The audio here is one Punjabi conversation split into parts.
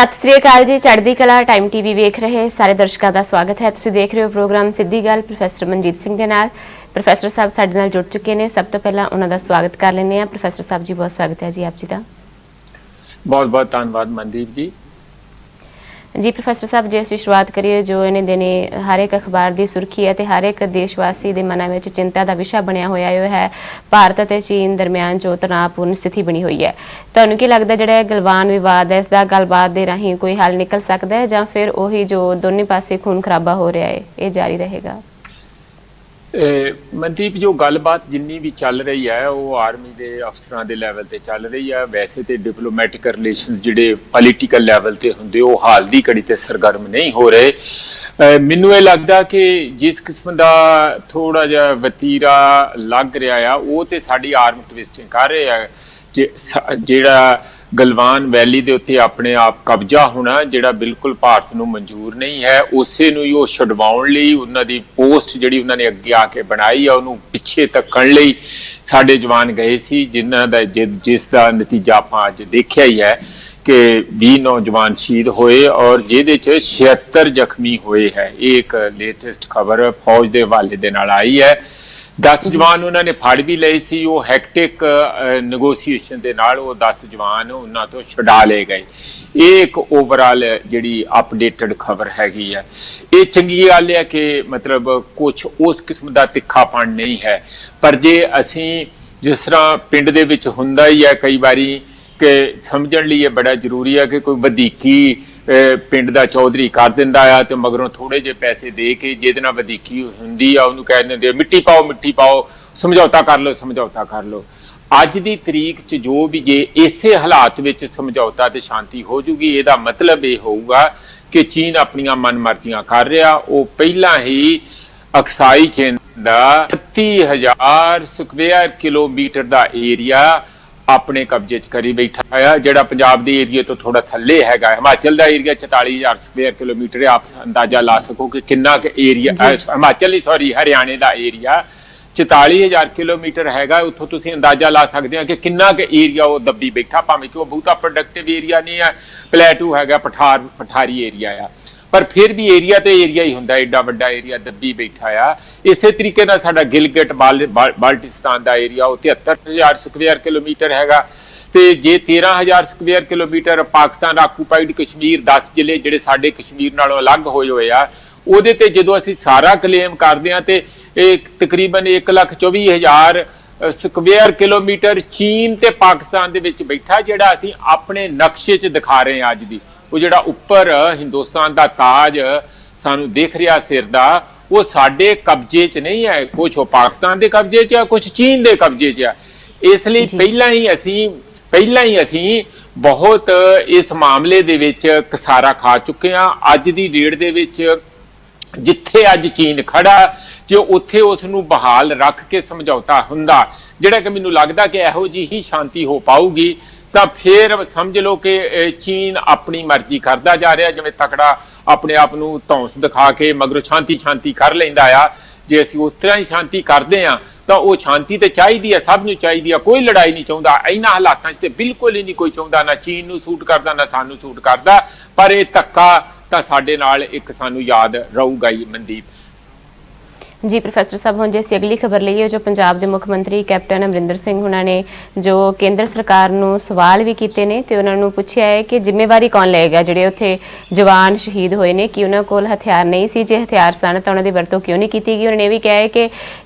ਸਤਿ ਸ੍ਰੀ ਅਕਾਲ ਜੀ। ਚੜ੍ਹਦੀ ਕਲਾ ਟਾਈਮ ਟੀਵੀ ਵੇਖ ਰਹੇ ਸਾਰੇ ਦਰਸ਼ਕਾਂ ਦਾ ਸਵਾਗਤ ਹੈ। ਤੁਸੀਂ ਦੇਖ ਰਹੇ ਹੋ ਪ੍ਰੋਗਰਾਮ ਸਿੱਧੀ ਗੱਲ ਪ੍ਰੋਫੈਸਰ ਮਨਜੀਤ ਸਿੰਘ ਦੇ ਨਾਲ। ਪ੍ਰੋਫੈਸਰ ਸਾਹਿਬ ਸਾਡੇ ਨਾਲ ਜੁੜ ਚੁੱਕੇ ਨੇ। ਸਭ ਤੋਂ ਪਹਿਲਾਂ ਉਹਨਾਂ ਦਾ ਸਵਾਗਤ ਕਰ ਲੈਂਦੇ ਹਾਂ। ਪ੍ਰੋਫੈਸਰ ਸਾਹਿਬ ਜੀ, ਬਹੁਤ ਸਵਾਗਤ ਹੈ ਜੀ ਆਪ ਜੀ ਦਾ। बहुत बहुत धन्यवाद मनदीप जी। जी ਪ੍ਰੋਫੈਸਰ ਸਾਹਿਬ, ਜੇ ਅਸੀਂ ਸ਼ੁਰੂਆਤ ਕਰੀਏ, ਜੋ ਇਹਨੇ ਦਿਨੇ ਹਰ ਇੱਕ ਅਖਬਾਰ ਦੀ ਸੁਰਖੀ ਹੈ ਤੇ ਹਰ ਇੱਕ ਦੇਸ਼ਵਾਸੀ ਦੇ ਮਨਾਂ ਵਿੱਚ ਚਿੰਤਾ ਦਾ ਵਿਸ਼ਾ ਬਣਿਆ ਹੋਇਆ ਹੈ ਭਾਰਤ ਅਤੇ ਚੀਨ ਦਰਮਿਆਨ ਜੋ ਤਣਾਅਪੂਰਨ ਸਥਿਤੀ ਬਣੀ ਹੋਈ ਹੈ। ਤੁਹਾਨੂੰ ਕੀ ਲੱਗਦਾ ਜਿਹੜਾ ਇਹ ਗਲਵਾਨ ਵਿਵਾਦ ਹੈ, ਇਸ ਦਾ ਗੱਲਬਾਤ ਦੇ ਰਾਹੀਂ ਕੋਈ ਹੱਲ ਨਿਕਲ ਸਕਦਾ ਹੈ ਜਾਂ ਫਿਰ ਉਹੀ ਜੋ ਦੋਨੇ ਪਾਸੇ ਖੂਨ ਖਰਾਬਾ ਹੋ ਰਿਹਾ ਹੈ ਇਹ ਜਾਰੀ ਰਹੇਗਾ? मनदीप, जो गलबात जिन्नी भी चल रही है वो आर्मी के अफसर के लैवल से चल रही है। वैसे तो डिप्लोमैटिक रिलेशन जोड़े पोलीटिकल लैवल से होंगे वो हाल की घड़ी से सरगर्म नहीं हो रहे। मैनू ये लगता कि जिस किस्म का थोड़ा जहा वतीरा लग रहा है वो तो साड़ी आर्म ट्विस्टिंग कर रहे हैं। जेड़ा गलवान वैली के उत्ते अपने आप कब्जा होना जिहड़ा बिल्कुल भारत नूं मंजूर नहीं है, उसे नूं ही वो छुडवाउण लई उन्हां दी पोस्ट जिहड़ी उन्होंने अगे आके बनाई है उन्होंने पिछे तकण लई साडे जवान गए सी, जिन्हां दा जिसका नतीजा आपां अज देखिया ही है कि 20 नौजवान शहीद होए और जिहदे च 76 जख्मी होए है। एक लेटेस्ट खबर फौज के हवाले दे नाल आई है। 10 जवान उन्होंने फड़ भी लए सी। वो हैक्टिक नगोसीएशन के नाल वो 10 जवान उन्होंने तो छुड़ा ले गए। एक ओवरऑल जिहड़ी अपडेटेड खबर हैगी है। ये चंगी गल है कि मतलब कुछ उस किस्म का तिखापन नहीं है, पर जे असी जिस तरह पिंड दे विच हुंदा ही है कई बारी कि समझण लई बड़ा जरूरी है कि कोई वधीकी पिंड का चौधरी कर दिंदा आ ते मगरों थोड़े जे पैसे दे के जिहदे नाल वधीकी हुंदी आ उहनूं कह दिंदे मिट्टी पाओ, समझौता कर लो। अज दी तरीक च जो भी जे इसे हालात विच समझौता ते शांति हो जूगी, इहदा मतलब ये होऊगा कि चीन अपनियां मन मर्जियां कर रहा। वो पहला ही अक्साई चीन दा 30,000 स्क्वेयर किलोमीटर का एरिया अपने कब्जे च करी बैठा है, जिहड़ा पंजाब के एरिए तो थोड़ा थल्ले हैगा। हिमाचल का एरिया 44,000 स्क्वेयर किलोमीटर है। आप अंदाजा ला सको कि कितना एरिया हिमाचल सॉरी हरियाणे का एरिया 44,000 किलोमीटर हैगा। उत्थों तुसीं अंदाजा ला सकते हैं कि कितना एरिया वो दबी बैठा, भावें कि वो बहुता प्रोडक्टिव एरिया नहीं है, प्लेटू हैगा, पठारी एरिया है, पर फिर भी एरिया तो एरिया ही होंदा, एडा वड्डा एरिया दबी बैठा आ। इस तरीके नाल साडा गिलगिट बाल्टिस्तान का एरिया वो 73,000 स्क्वेयर किलोमीटर हैगा। ते जे 13,000 स्क्वेयर किलोमीटर पाकिस्तान आकूपाइड कश्मीर 10 जिले जिहड़े साडे कश्मीर नालों अलग होए होए आ, उहदे ते जदों असीं सारा क्लेम करदे हां ते तकरीबन 1,24,000 स्क्वेयर किलोमीटर चीन ते पाकिस्तान दे विच बैठा, जिहड़ा असीं अपने नक्शे च दिखा रहे हैं। अज दी वो जिहड़ा उपर हिंदुस्तान का ताज सानू दिख रहा सिर दा, वो साडे कब्जे च नहीं है, कुछ वो पाकिस्तान के कब्जे च है, कुछ चीन के कब्जे च है। इसलिए पहला ही असी बहुत इस मामले दे विच कसारा खा चुके हैं। अज दी डेट दे विच जिथे अज चीन खड़ा जो उत्थे उसनू बहाल रख के समझौता हुंदा, जिहड़ा कि मैनूं लगदा कि इहो जी ही शांति हो पाऊगी, तो फिर समझ लो कि चीन अपनी मर्जी करता जा रहा, जिवें तकड़ा अपने आप नूं धौंस दिखा के मगरों शांति कर लैंदा आ। जे असीं उस तरह ही शांति करते हैं तो वो शांति तो चाहिए, सब नूं चाहिए, कोई लड़ाई नहीं चाहता। इन्हां हालातां च ते बिल्कुल ही नहीं कोई चाहता, ना चीन नूं सूट करता ना सानूं सूट करता, पर यह धक्का तो साडे नाल एक सानूं याद रहूगा ही। मनदीप जी प्रोफैसर साहब, हम जे असीं अगली खबर लईए, जो पंजाब के मुख मंत्री कैप्टन अमरिंदर सिंह उन्होंने जो केंद्र सरकार नूं सवाल भी कीते ने ते उन्हां नूं पुछिया है कि जिम्मेवारी कौन लेगा जिहड़े उत्थे जवान शहीद होए ने, कि उन्हां कोल हथियार नहीं सी, जे हथियार सन तां उन्हां दी वरतों क्यों नहीं कीती गई। उन्होंने यह भी कहा है कि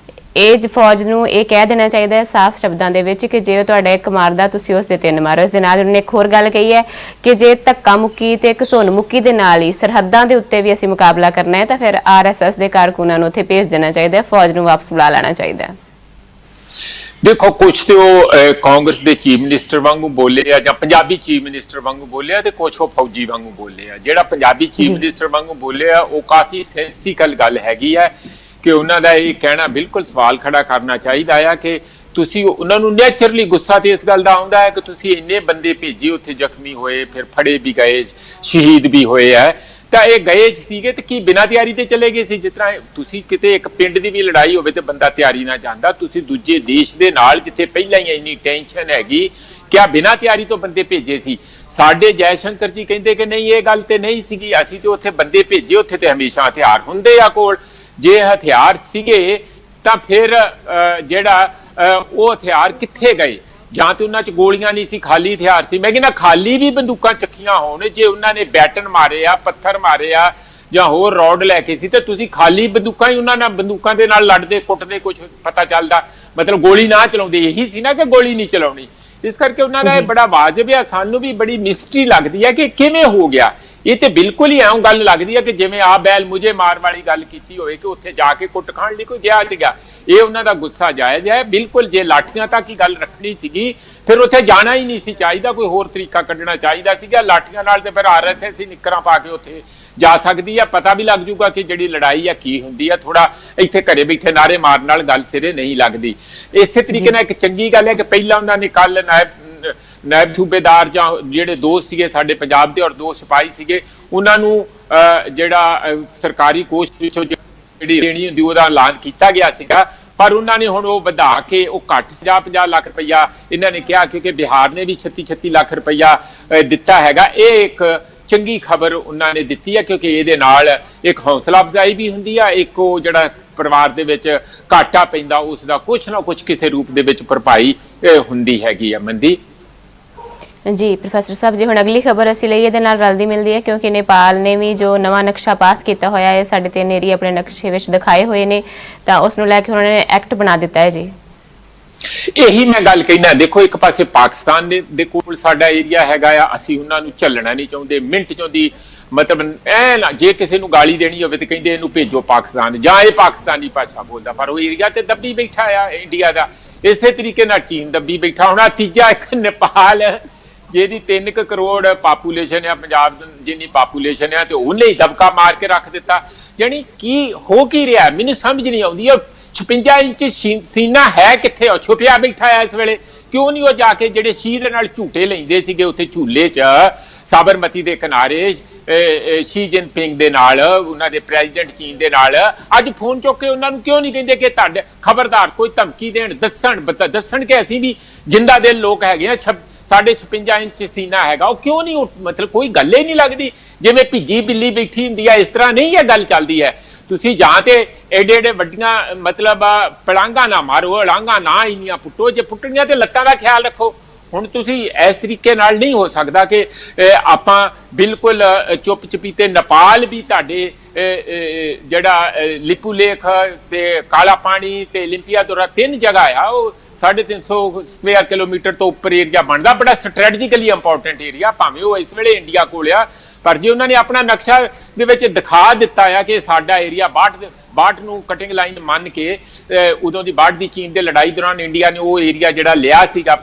ਇਹ फौज ਨੂੰ ਇਹ ਕਹਿ ਦੇਣਾ ਚਾਹੀਦਾ ਹੈ ਸਾਫ਼ ਸ਼ਬਦਾਂ ਦੇ ਵਿੱਚ ਕਿ ਜੇ ਤੁਹਾਡਾ ਇੱਕ ਮਾਰਦਾ ਤੁਸੀਂ ਉਸ ਦੇ 3 ਮਾਰੋ। ਇਸ ਦੇ ਨਾਲ ਉਹਨੇ ਇੱਕ ਹੋਰ ਗੱਲ ਕਹੀ ਹੈ ਕਿ ਜੇ ਧੱਕਾ ਮੁੱਕੀ ਤੇ ਘਸੁੰਨ ਮੁੱਕੀ ਦੇ ਨਾਲ ਹੀ ਸਰਹੱਦਾਂ ਦੇ ਉੱਤੇ ਵੀ ਅਸੀਂ ਮੁਕਾਬਲਾ ਕਰਨਾ ਹੈ ਤਾਂ ਫਿਰ ਆਰਐਸਐਸ ਦੇ ਕਾਰਕੁਨਾਂ ਨੂੰ ਉੱਥੇ ਭੇਜ ਦੇਣਾ ਚਾਹੀਦਾ ਹੈ, ਫੌਜ ਨੂੰ ਵਾਪਸ ਬੁਲਾ ਲੈਣਾ ਚਾਹੀਦਾ ਹੈ। देखो कुछ तो कांग्रेस के चीफ मिनिस्टर वांगू बोले आ जां पंजाबी चीफ मिनिस्टर वांगू बोले आ ते कुछ वो फौजी वांगू बोले आ। जिहड़ा पंजाबी चीफ मिनिस्टर वांगू बोले आ वो काफ़ी सेंसिकल गल हैगी है कि उन्हों का यह कहना बिल्कुल सवाल खड़ा करना चाहिए आ कि तुसी उन्होंने नैचुरली गुस्सा तो इस गल का आता है कि तुसी इन्ने बंदे भेजे उत्थे जख्मी होए, फिर फड़े भी गए, शहीद भी होए है, तो ये गए सीगे तो कि बिना तैयारी ते चले गए सी। जिस तरह तुसी किते एक पिंड की भी लड़ाई होवे ते बंदा तैयारी ना जांदा, तुसी दूजे देश दे नाल जिथे पहला ही इन्नी टेंशन हैगी ਕਿਆ ਬਿਨਾਂ ਤਿਆਰੀ ਤੋਂ ਬੰਦੇ ਭੇਜੇ ਸੀ? ਸਾਡੇ ਜੈ ਸ਼ੰਕਰ ਜੀ ਕਹਿੰਦੇ ਕਿ ਨਹੀਂ, ਇਹ ਗੱਲ ਤੇ ਨਹੀਂ ਸੀਗੀ, ਅਸੀਂ ਤੇ ਉੱਥੇ ਬੰਦੇ ਭੇਜੇ, ਉੱਥੇ ਤੇ ਹਮੇਸ਼ਾ ਹਥਿਆਰ ਹੁੰਦੇ ਆ ਕੋਲ। ਜੇ ਹਥਿਆਰ ਸੀਗੇ ਤਾਂ ਫਿਰ ਜਿਹੜਾ ਉਹ ਹਥਿਆਰ ਕਿੱਥੇ ਗਏ? ਜਾਂ ਤੇ ਉਹਨਾਂ 'ਚ ਗੋਲੀਆਂ ਨਹੀਂ ਸੀ, ਖਾਲੀ ਹਥਿਆਰ ਸੀ। ਮੈਂ ਕਹਿੰਦਾ ਖਾਲੀ ਵੀ ਬੰਦੂਕਾਂ ਚੱਕੀਆਂ ਹੋਣ, ਜੇ ਉਹਨਾਂ ਨੇ ਬੈਟਨ ਮਾਰੇ ਆ, ਪੱਥਰ ਮਾਰੇ ਆ ਜਾਂ ਹੋਰ ਰੌਡ ਲੈ ਕੇ ਸੀ, ਤੇ ਤੁਸੀਂ ਖਾਲੀ ਬੰਦੂਕਾਂ ਹੀ ਉਹਨਾਂ ਨਾਲ, ਬੰਦੂਕਾਂ ਦੇ ਨਾਲ ਲੜਦੇ ਕੁੱਟਦੇ, ਕੁਝ ਪਤਾ ਚੱਲਦਾ, ਮਤਲਬ ਗੋਲੀ ਨਾ ਚਲਾਉਂਦੇ। ਇਹੀ ਸੀ ਨਾ ਕਿ ਗੋਲੀ ਨਹੀਂ ਚਲਾਉਣੀ। ਇਸ ਕਰਕੇ ਉਹਨਾਂ ਦਾ ਇਹ ਬੜਾ ਵਾਜਬ ਆ। ਸਾਨੂੰ ਵੀ ਬੜੀ ਮਿਸਟਰੀ ਲੱਗਦੀ ਹੈ ਕਿ ਕਿਵੇਂ ਹੋ ਗਿਆ ਇਹ। ਤੇ ਬਿਲਕੁਲ ਹੀ ਐਂ ਗੱਲ ਲੱਗਦੀ ਹੈ ਕਿ ਜਿਵੇਂ ਆ ਬੈਲ ਮੁਝੇ ਮਾਰ ਵਾਲੀ ਗੱਲ ਕੀਤੀ ਹੋਵੇ ਕਿ ਉੱਥੇ ਜਾ ਕੇ ਕੁੱਟ ਖਾਣ ਲਈ ਕੋਈ ਗਿਆ ਸੀਗਾ। ਇਹ ਉਹਨਾਂ ਦਾ ਗੁੱਸਾ ਜਾਇਜ਼ ਹੈ ਬਿਲਕੁਲ। ਜੇ ਲਾਠੀਆਂ ਤੱਕ ਹੀ ਗੱਲ ਰੱਖਣੀ ਸੀਗੀ ਫਿਰ ਉੱਥੇ ਜਾਣਾ ਹੀ ਨਹੀਂ ਸੀ ਚਾਹੀਦਾ, ਕੋਈ ਹੋਰ ਤਰੀਕਾ ਕੱਢਣਾ ਚਾਹੀਦਾ ਸੀਗਾ। ਲਾਠੀਆਂ ਨਾਲ ਤੇ ਫਿਰ ਆਰਐਸਐਸ ਹੀ ਨਿੱਕਰਾਂ ਪਾ ਕੇ ਉੱਥੇ ਜਾ ਸਕਦੀ ਆ, ਪਤਾ ਵੀ ਲੱਗ ਜੂਗਾ ਕਿ ਜਿਹੜੀ ਲੜਾਈ ਆ ਕੀ ਹੁੰਦੀ ਆ। ਥੋੜਾ ਇੱਥੇ ਘਰੇ ਬੈਠੇ ਨਾਰੇ ਮਾਰਨ ਨਾਲ ਗੱਲ ਸਿਰੇ ਨਹੀਂ ਲੱਗਦੀ। ਇਸੇ ਤਰੀਕੇ ਨਾਲ ਇੱਕ ਚੰਗੀ ਗੱਲ ਹੈ ਕਿ ਪਹਿਲਾਂ ਉਹਨਾਂ ਨੇ ਕੱਲ ਨਾਇਬ ਸੂਬੇਦਾਰ ਜਾਂ ਜਿਹੜੇ ਦੋ ਸੀਗੇ ਸਾਡੇ ਪੰਜਾਬ ਦੇ ਔਰ ਦੋ ਸਿਪਾਹੀ ਸੀਗੇ, ਉਹਨਾਂ ਨੂੰ ਜਿਹੜਾ ਸਰਕਾਰੀ ਕੋਸ਼ ਵਿੱਚੋਂ ਜਿਹੜੀ ਦੇਣੀ ਹੁੰਦੀ ਉਹਦਾ ਐਲਾਨ ਕੀਤਾ ਗਿਆ ਸੀਗਾ, ਪਰ ਉਹਨਾਂ ਨੇ ਹੁਣ ਉਹ ਵਧਾ ਕੇ ਉਹ ਘੱਟ 50 ਲੱਖ ਰੁਪਈਆ ਇਹਨਾਂ ਨੇ ਕਿਹਾ, ਕਿਉਂਕਿ ਬਿਹਾਰ ਨੇ ਵੀ 36 ਲੱਖ ਰੁਪਈਆ ਦਿੱਤਾ ਹੈਗਾ। ਇਹ ਇੱਕ ਚੰਗੀ ਖਬਰ ਉਹਨਾਂ ਨੇ ਦਿੱਤੀ ਹੈ, ਕਿਉਂਕਿ ਇਹਦੇ ਨਾਲ ਇੱਕ ਹੌਸਲਾ ਅਫਜ਼ਾਈ ਵੀ ਹੁੰਦੀ ਆ, ਇੱਕ ਉਹ ਜਿਹੜਾ ਪਰਿਵਾਰ ਦੇ ਵਿੱਚ ਘਾਟਾ ਪੈਂਦਾ ਉਸ ਦਾ ਕੁਛ ਨਾ ਕੁਛ ਕਿਸੇ ਰੂਪ ਦੇ ਵਿੱਚ ਭਰਪਾਈ ਹੁੰਦੀ ਹੈਗੀ ਆ। ਮੰਦੀ ਜੀ ਪ੍ਰੋਫੈਸਰ ਸਾਹਿਬ ਜੀ, ਹੁਣ ਅਗਲੀ ਖਬਰ ਅਸੀਂ ਲਈ ਇਹਦੇ ਨਾਲ ਰਲਦੀ ਮਿਲਦੀ ਹੈ, ਕਿਉਂਕਿ ਨੇਪਾਲ ਨੇ ਵੀ ਜੋ ਨਵਾਂ ਨਕਸ਼ਾ ਪਾਸ ਕੀਤਾ ਹੋਇਆ ਹੈ, ਸਾਡੇ 3 ਏਰੀਆ ਆਪਣੇ ਨਕਸ਼ੇ ਵਿੱਚ ਦਿਖਾਏ ਹੋਏ ਨੇ, ਤਾਂ ਉਸ ਨੂੰ ਲੈ ਕੇ ਉਹਨਾਂ ਨੇ ਐਕਟ ਬਣਾ ਦਿੱਤਾ ਹੈ ਜੀ। ਇਹੀ ਮੈਂ ਗੱਲ ਕਹਿਣਾ, ਦੇਖੋ ਇੱਕ ਪਾਸੇ ਪਾਕਿਸਤਾਨ ਦੇ ਕੋਲ ਸਾਡਾ ਏਰੀਆ ਹੈਗਾ ਆ, ਅਸੀਂ ਉਹਨਾਂ ਨੂੰ ਝੱਲਣਾ ਨਹੀਂ ਚਾਹੁੰਦੇ। ਮਿੰਟ ਚੋਂ ਦੀ ਮਤਲਬ ਐ ਨਾ, ਜੇ ਕਿਸੇ ਨੂੰ ਗਾਲੀ ਦੇਣੀ ਹੋਵੇ ਤੇ ਕਹਿੰਦੇ ਇਹਨੂੰ ਭੇਜੋ ਪਾਕਿਸਤਾਨ, ਜਾਂ ਇਹ ਪਾਕਿਸਤਾਨੀ ਭਾਸ਼ਾ ਬੋਲਦਾ, ਪਰ ਉਹ ਏਰੀਆ ਤੇ ਦੱਬੀ ਬੈਠਾ ਆ ਇੰਡੀਆ ਦਾ। ਇਸੇ ਤਰੀਕੇ ਨਾਲ ਚੀਨ ਦੱਬੀ ਬੈਠਾ। ਹੁਣ ਤੀਜਾ ਇੱਕ ਨੇਪਾਲ ਜਿਹਦੀ 3 ਕਰੋੜ ਪਾਪੂਲੇਸ਼ਨ ਆ, ਪੰਜਾਬ ਜਿੰਨੀ ਪਾਪੂਲੇਸ਼ਨ ਆ, ਤੇ ਉਹਨੇ ਹੀ ਦਬਕਾ ਮਾਰ ਕੇ ਰੱਖ ਦਿੱਤਾ। ਯਾਨੀ ਕੀ ਹੋ ਕੀ ਰਿਹਾ ਮੈਨੂੰ ਸਮਝ ਨਹੀਂ ਆਉਂਦੀ। 56 ਇੰਚ ਸੀਨਾ ਹੈ ਕਿੱਥੇ? ਉਹ ਛੁਪਿਆ ਬੈਠਾ ਹੈ ਇਸ ਵੇਲੇ। ਕਿਉਂ ਨਹੀਂ ਉਹ ਜਾ ਕੇ ਜਿਹੜੇ ਸ਼ੀ ਦੇ ਨਾਲ ਝੂਟੇ ਲੈਂਦੇ ਸੀਗੇ ਉੱਥੇ ਝੂਲੇ 'ਚ ਸਾਬਰਮਤੀ ਦੇ ਕਿਨਾਰੇ ਸ਼ੀ ਜਿਨਪਿੰਗ ਦੇ ਨਾਲ, ਉਹਨਾਂ ਦੇ ਪ੍ਰੈਜ਼ੀਡੈਂਟ ਚੀਨ ਦੇ ਨਾਲ, ਅੱਜ ਫੋਨ ਚੁੱਕ ਕੇ ਉਹਨਾਂ ਨੂੰ ਕਿਉਂ ਨਹੀਂ ਕਹਿੰਦੇ ਕਿ ਤੁਹਾਡੇ ਖਬਰਦਾਰ ਕੋਈ ਧਮਕੀ ਦੇਣ, ਦੱਸਣ ਕਿ ਅਸੀਂ ਵੀ ਜਿੰਦਾ ਦਿਲ ਲੋਕ ਹੈਗੇ ਆ, ਸਾਡੇ 56 ਇੰਚ ਸੀਨਾ ਹੈਗਾ। ਉਹ ਕਿਉਂ ਨਹੀਂ, ਮਤਲਬ ਕੋਈ ਗੱਲ ਹੀ ਨਹੀਂ ਲੱਗਦੀ, ਜਿਵੇਂ ਭਿੱਜੀ ਬਿੱਲੀ ਬੈਠੀ ਹੁੰਦੀ ਆ, ਇਸ ਤਰ੍ਹਾਂ ਨਹੀਂ ਇਹ ਗੱਲ ਚੱਲਦੀ ਹੈ। ਤੁਸੀਂ ਜਾਂ ਤੇ ਏਡੇ ਵੱਡੀਆਂ ਮਤਲਬ ਪਲਾਂਘਾਂ ਨਾ ਮਾਰੋ, ਅਲਾਂਘਾਂ ਨਾ ਇੰਨੀਆਂ ਪੁੱਟੋ, ਜੇ ਪੁੱਟਣੀਆਂ ਤੇ ਲੱਤਾਂ ਦਾ ਖਿਆਲ ਰੱਖੋ। ਹੁਣ ਤੁਸੀਂ ਇਸ ਤਰੀਕੇ ਨਾਲ ਨਹੀਂ ਹੋ ਸਕਦਾ ਕਿ ਆਪਾਂ ਬਿਲਕੁਲ ਚੁੱਪ ਚਪੀਤੇ। ਨੇਪਾਲ ਵੀ ਤੁਹਾਡੇ ਜਿਹੜਾ ਲਿਪੂ ਲੇਖ ਤੇ ਕਾਲਾ ਪਾਣੀ ਤੇ ਲਿੰਪੀਆਦੋਰਾ 3 ਜਗ੍ਹਾ ਆ, ਉਹ 350 ਸਕੁਅਰ ਕਿਲੋਮੀਟਰ ਤੋਂ ਉੱਪਰ ਏਰੀਆ ਬਣਦਾ, ਬੜਾ ਸਟ੍ਰੈਟਜੀਕਲੀ ਇੰਪੋਰਟੈਂਟ ਏਰੀਆ, ਭਾਵੇਂ ਉਹ ਇਸ ਵੇਲੇ ਇੰਡੀਆ ਕੋਲ ਆ। ਪਰ ਜੇ ਉਹਨਾਂ ਨੇ ਆਪਣਾ ਨਕਸ਼ਾ ਦੇ ਵਿੱਚ ਦਿਖਾ ਦਿੱਤਾ ਆ ਕਿ ਸਾਡਾ ਏਰੀਆ 62 ਨੂੰ ਕਟਿੰਗ ਲਾਈਨ ਮੰਨ ਕੇ, ਉਦੋਂ ਦੀ 62 ਦੀ ਚੀਨ ਦੇ ਲੜਾਈ ਦੌਰਾਨ ਇੰਡੀਆ ਨੇ ਉਹ ਏਰੀਆ ਜਿਹੜਾ ਲਿਆ ਸੀਗਾ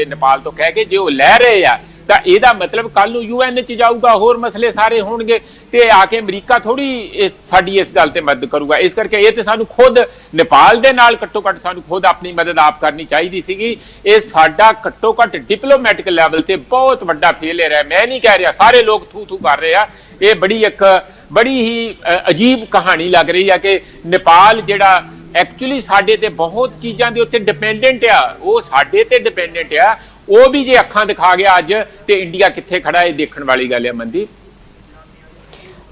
ਨੇਪਾਲ ਤੋਂ ਕਹਿ ਕੇ, ਜੇ ਉਹ ਲੈ ਰਹੇ ਆ ਤਾਂ ਇਹਦਾ ਮਤਲਬ ਕੱਲ ਨੂੰ UN 'ਚ ਜਾਊਗਾ, ਹੋਰ ਮਸਲੇ ਸਾਰੇ ਹੋਣਗੇ, ਤੇ ਆ ਕੇ ਅਮਰੀਕਾ ਥੋੜੀ ਸਾਡੀ ਇਸ ਗੱਲ ਤੇ ਮਦਦ ਕਰੂਗਾ। ਇਸ ਕਰਕੇ ਇਹ ਤੇ ਸਾਨੂੰ ਖੁਦ ਨੇਪਾਲ ਦੇ ਨਾਲ ਘੱਟੋ ਘੱਟ ਸਾਨੂੰ ਖੁਦ ਆਪਣੀ ਮਦਦ ਆਪ ਕਰਨੀ ਚਾਹੀਦੀ ਸੀਗੀ। ਇਹ ਸਾਡਾ ਘੱਟੋ ਘੱਟ ਡਿਪਲੋਮੈਟਿਕ ਲੈਵਲ ਤੇ ਬਹੁਤ ਵੱਡਾ ਫੇਲਿਅਰ ਹੈ। ਮੈਂ ਨਹੀਂ ਕਹਿ ਰਿਹਾ, ਸਾਰੇ ਲੋਕ ਥੂ ਕਰ ਰਹੇ ਆ। ਇਹ ਬੜੀ ਹੀ ਅਜੀਬ ਕਹਾਣੀ ਲੱਗ ਰਹੀ ਆ ਕਿ ਨੇਪਾਲ ਜਿਹੜਾ ਐਕਚੁਅਲੀ ਸਾਡੇ ਤੇ ਬਹੁਤ ਚੀਜ਼ਾਂ ਦੇ ਉੱਤੇ ਡਿਪੈਂਡੈਂਟ ਆ, ਉਹ ਸਾਡੇ ਤੇ ਡਿਪੈਂਡੈਂਟ ਆ, ਉਹ ਵੀ ਜੇ ਅੱਖਾਂ ਦਿਖਾ ਗਿਆ ਅੱਜ, ਤੇ ਇੰਡੀਆ ਕਿੱਥੇ ਖੜਾ ਇਹ ਦੇਖਣ ਵਾਲੀ ਗੱਲ ਹੈ। ਮੰਦੀ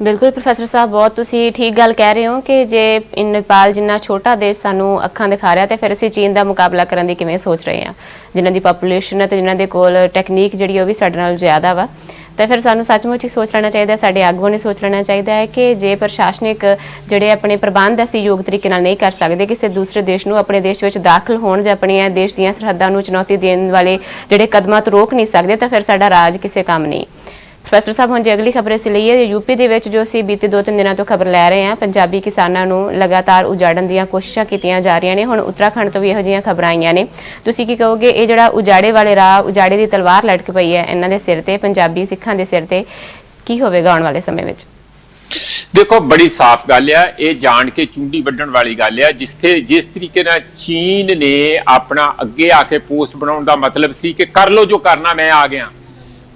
ਬਿਲਕੁਲ ਪ੍ਰੋਫੈਸਰ ਸਾਹਿਬ, ਬਹੁਤ ਤੁਸੀਂ ਠੀਕ ਗੱਲ ਕਹਿ ਰਹੇ ਹੋ ਕਿ ਜੇ ਨੇਪਾਲ ਜਿੰਨਾ ਛੋਟਾ ਦੇਸ਼ ਸਾਨੂੰ ਅੱਖਾਂ ਦਿਖਾ ਰਿਹਾ, ਤੇ ਫਿਰ ਅਸੀਂ ਚੀਨ ਦਾ ਮੁਕਾਬਲਾ ਕਰਨ ਦੀ ਕਿਵੇਂ ਸੋਚ ਰਹੇ ਹਾਂ, ਜਿਨ੍ਹਾਂ ਦੀ ਪਾਪੂਲੇਸ਼ਨ ਹੈ ਤੇ ਜਿਨ੍ਹਾਂ ਦੇ ਕੋਲ ਟੈਕਨੀਕ ਜਿਹੜੀ ਉਹ ਵੀ ਸਾਡੇ ਨਾਲ ਜ਼ਿਆਦਾ ਵਾ। ਤਾਂ ਫਿਰ ਸਾਨੂੰ ਸੱਚਮੁੱਚ ਹੀ ਸੋਚ ਲੈਣਾ ਚਾਹੀਦਾ, ਸਾਡੇ ਆਗੂਆਂ ਨੇ ਸੋਚ ਲੈਣਾ ਚਾਹੀਦਾ ਹੈ ਕਿ ਜੇ ਪ੍ਰਸ਼ਾਸਨਿਕ ਜਿਹੜੇ ਆਪਣੇ ਪ੍ਰਬੰਧ ਅਸੀਂ ਯੋਗ ਤਰੀਕੇ ਨਾਲ ਨਹੀਂ ਕਰ ਸਕਦੇ, ਕਿਸੇ ਦੂਸਰੇ ਦੇਸ਼ ਨੂੰ ਆਪਣੇ ਦੇਸ਼ ਵਿੱਚ ਦਾਖਲ ਹੋਣ ਜਾਂ ਆਪਣੀਆਂ ਦੇਸ਼ ਦੀਆਂ ਸਰਹੱਦਾਂ ਨੂੰ ਚੁਣੌਤੀ ਦੇਣ ਵਾਲੇ ਜਿਹੜੇ ਕਦਮਾਂ ਤੋਂ ਰੋਕ ਨਹੀਂ ਸਕਦੇ, ਤਾਂ ਫਿਰ ਸਾਡਾ ਰਾਜ ਕਿਸੇ ਕੰਮ ਨਹੀਂ। ਪ੍ਰੋਫੈਸਰ ਸਾਹਿਬ, ਹੁਣ ਜੇ ਅਗਲੀ ਖਬਰ ਅਸੀਂ ਲਈਏ, ਯੂਪੀ ਦੇ ਵਿੱਚ ਜੋ ਅਸੀਂ ਬੀਤੇ 2-3 ਦਿਨਾਂ ਤੋਂ ਖਬਰ ਲੈ ਰਹੇ ਹਾਂ, ਪੰਜਾਬੀ ਕਿਸਾਨਾਂ ਨੂੰ ਲਗਾਤਾਰ ਉਜਾੜਨ ਦੀਆਂ ਕੋਸ਼ਿਸ਼ਾਂ ਕੀਤੀਆਂ ਜਾ ਰਹੀਆਂ ਨੇ। ਹੁਣ ਉੱਤਰਾਖੰਡ ਤੋਂ ਵੀ ਇਹੋ ਜਿਹੀਆਂ ਖਬਰਾਂ ਆਈਆਂ ਨੇ। ਤੁਸੀਂ ਕੀ ਕਹੋਗੇ, ਇਹ ਜਿਹੜਾ ਉਜਾੜੇ ਵਾਲੇ ਰਾਹ, ਉਜਾੜੇ ਦੀ ਤਲਵਾਰ ਲਟਕ ਪਈ ਹੈ ਇਹਨਾਂ ਦੇ ਸਿਰ ਤੇ, ਪੰਜਾਬੀ ਸਿੱਖਾਂ ਦੇ ਸਿਰ ਤੇ, ਕੀ ਹੋਵੇਗਾ ਆਉਣ ਵਾਲੇ ਸਮੇਂ ਵਿੱਚ? ਦੇਖੋ, ਬੜੀ ਸਾਫ਼ ਗੱਲ ਆ, ਇਹ ਜਾਣ ਕੇ ਚੁੰਡੀ ਵੱਢਣ ਵਾਲੀ ਗੱਲ ਆ। ਜਿਸ ਤਰੀਕੇ ਨਾਲ ਚੀਨ ਨੇ ਆਪਣਾ ਅੱਗੇ ਆ ਕੇ ਪੋਸਟ ਬਣਾਉਣ ਦਾ ਮਤਲਬ ਸੀ ਕਿ ਕਰ ਲੋ ਜੋ ਕਰਨਾ, ਮੈਂ ਆ ਗਿਆ,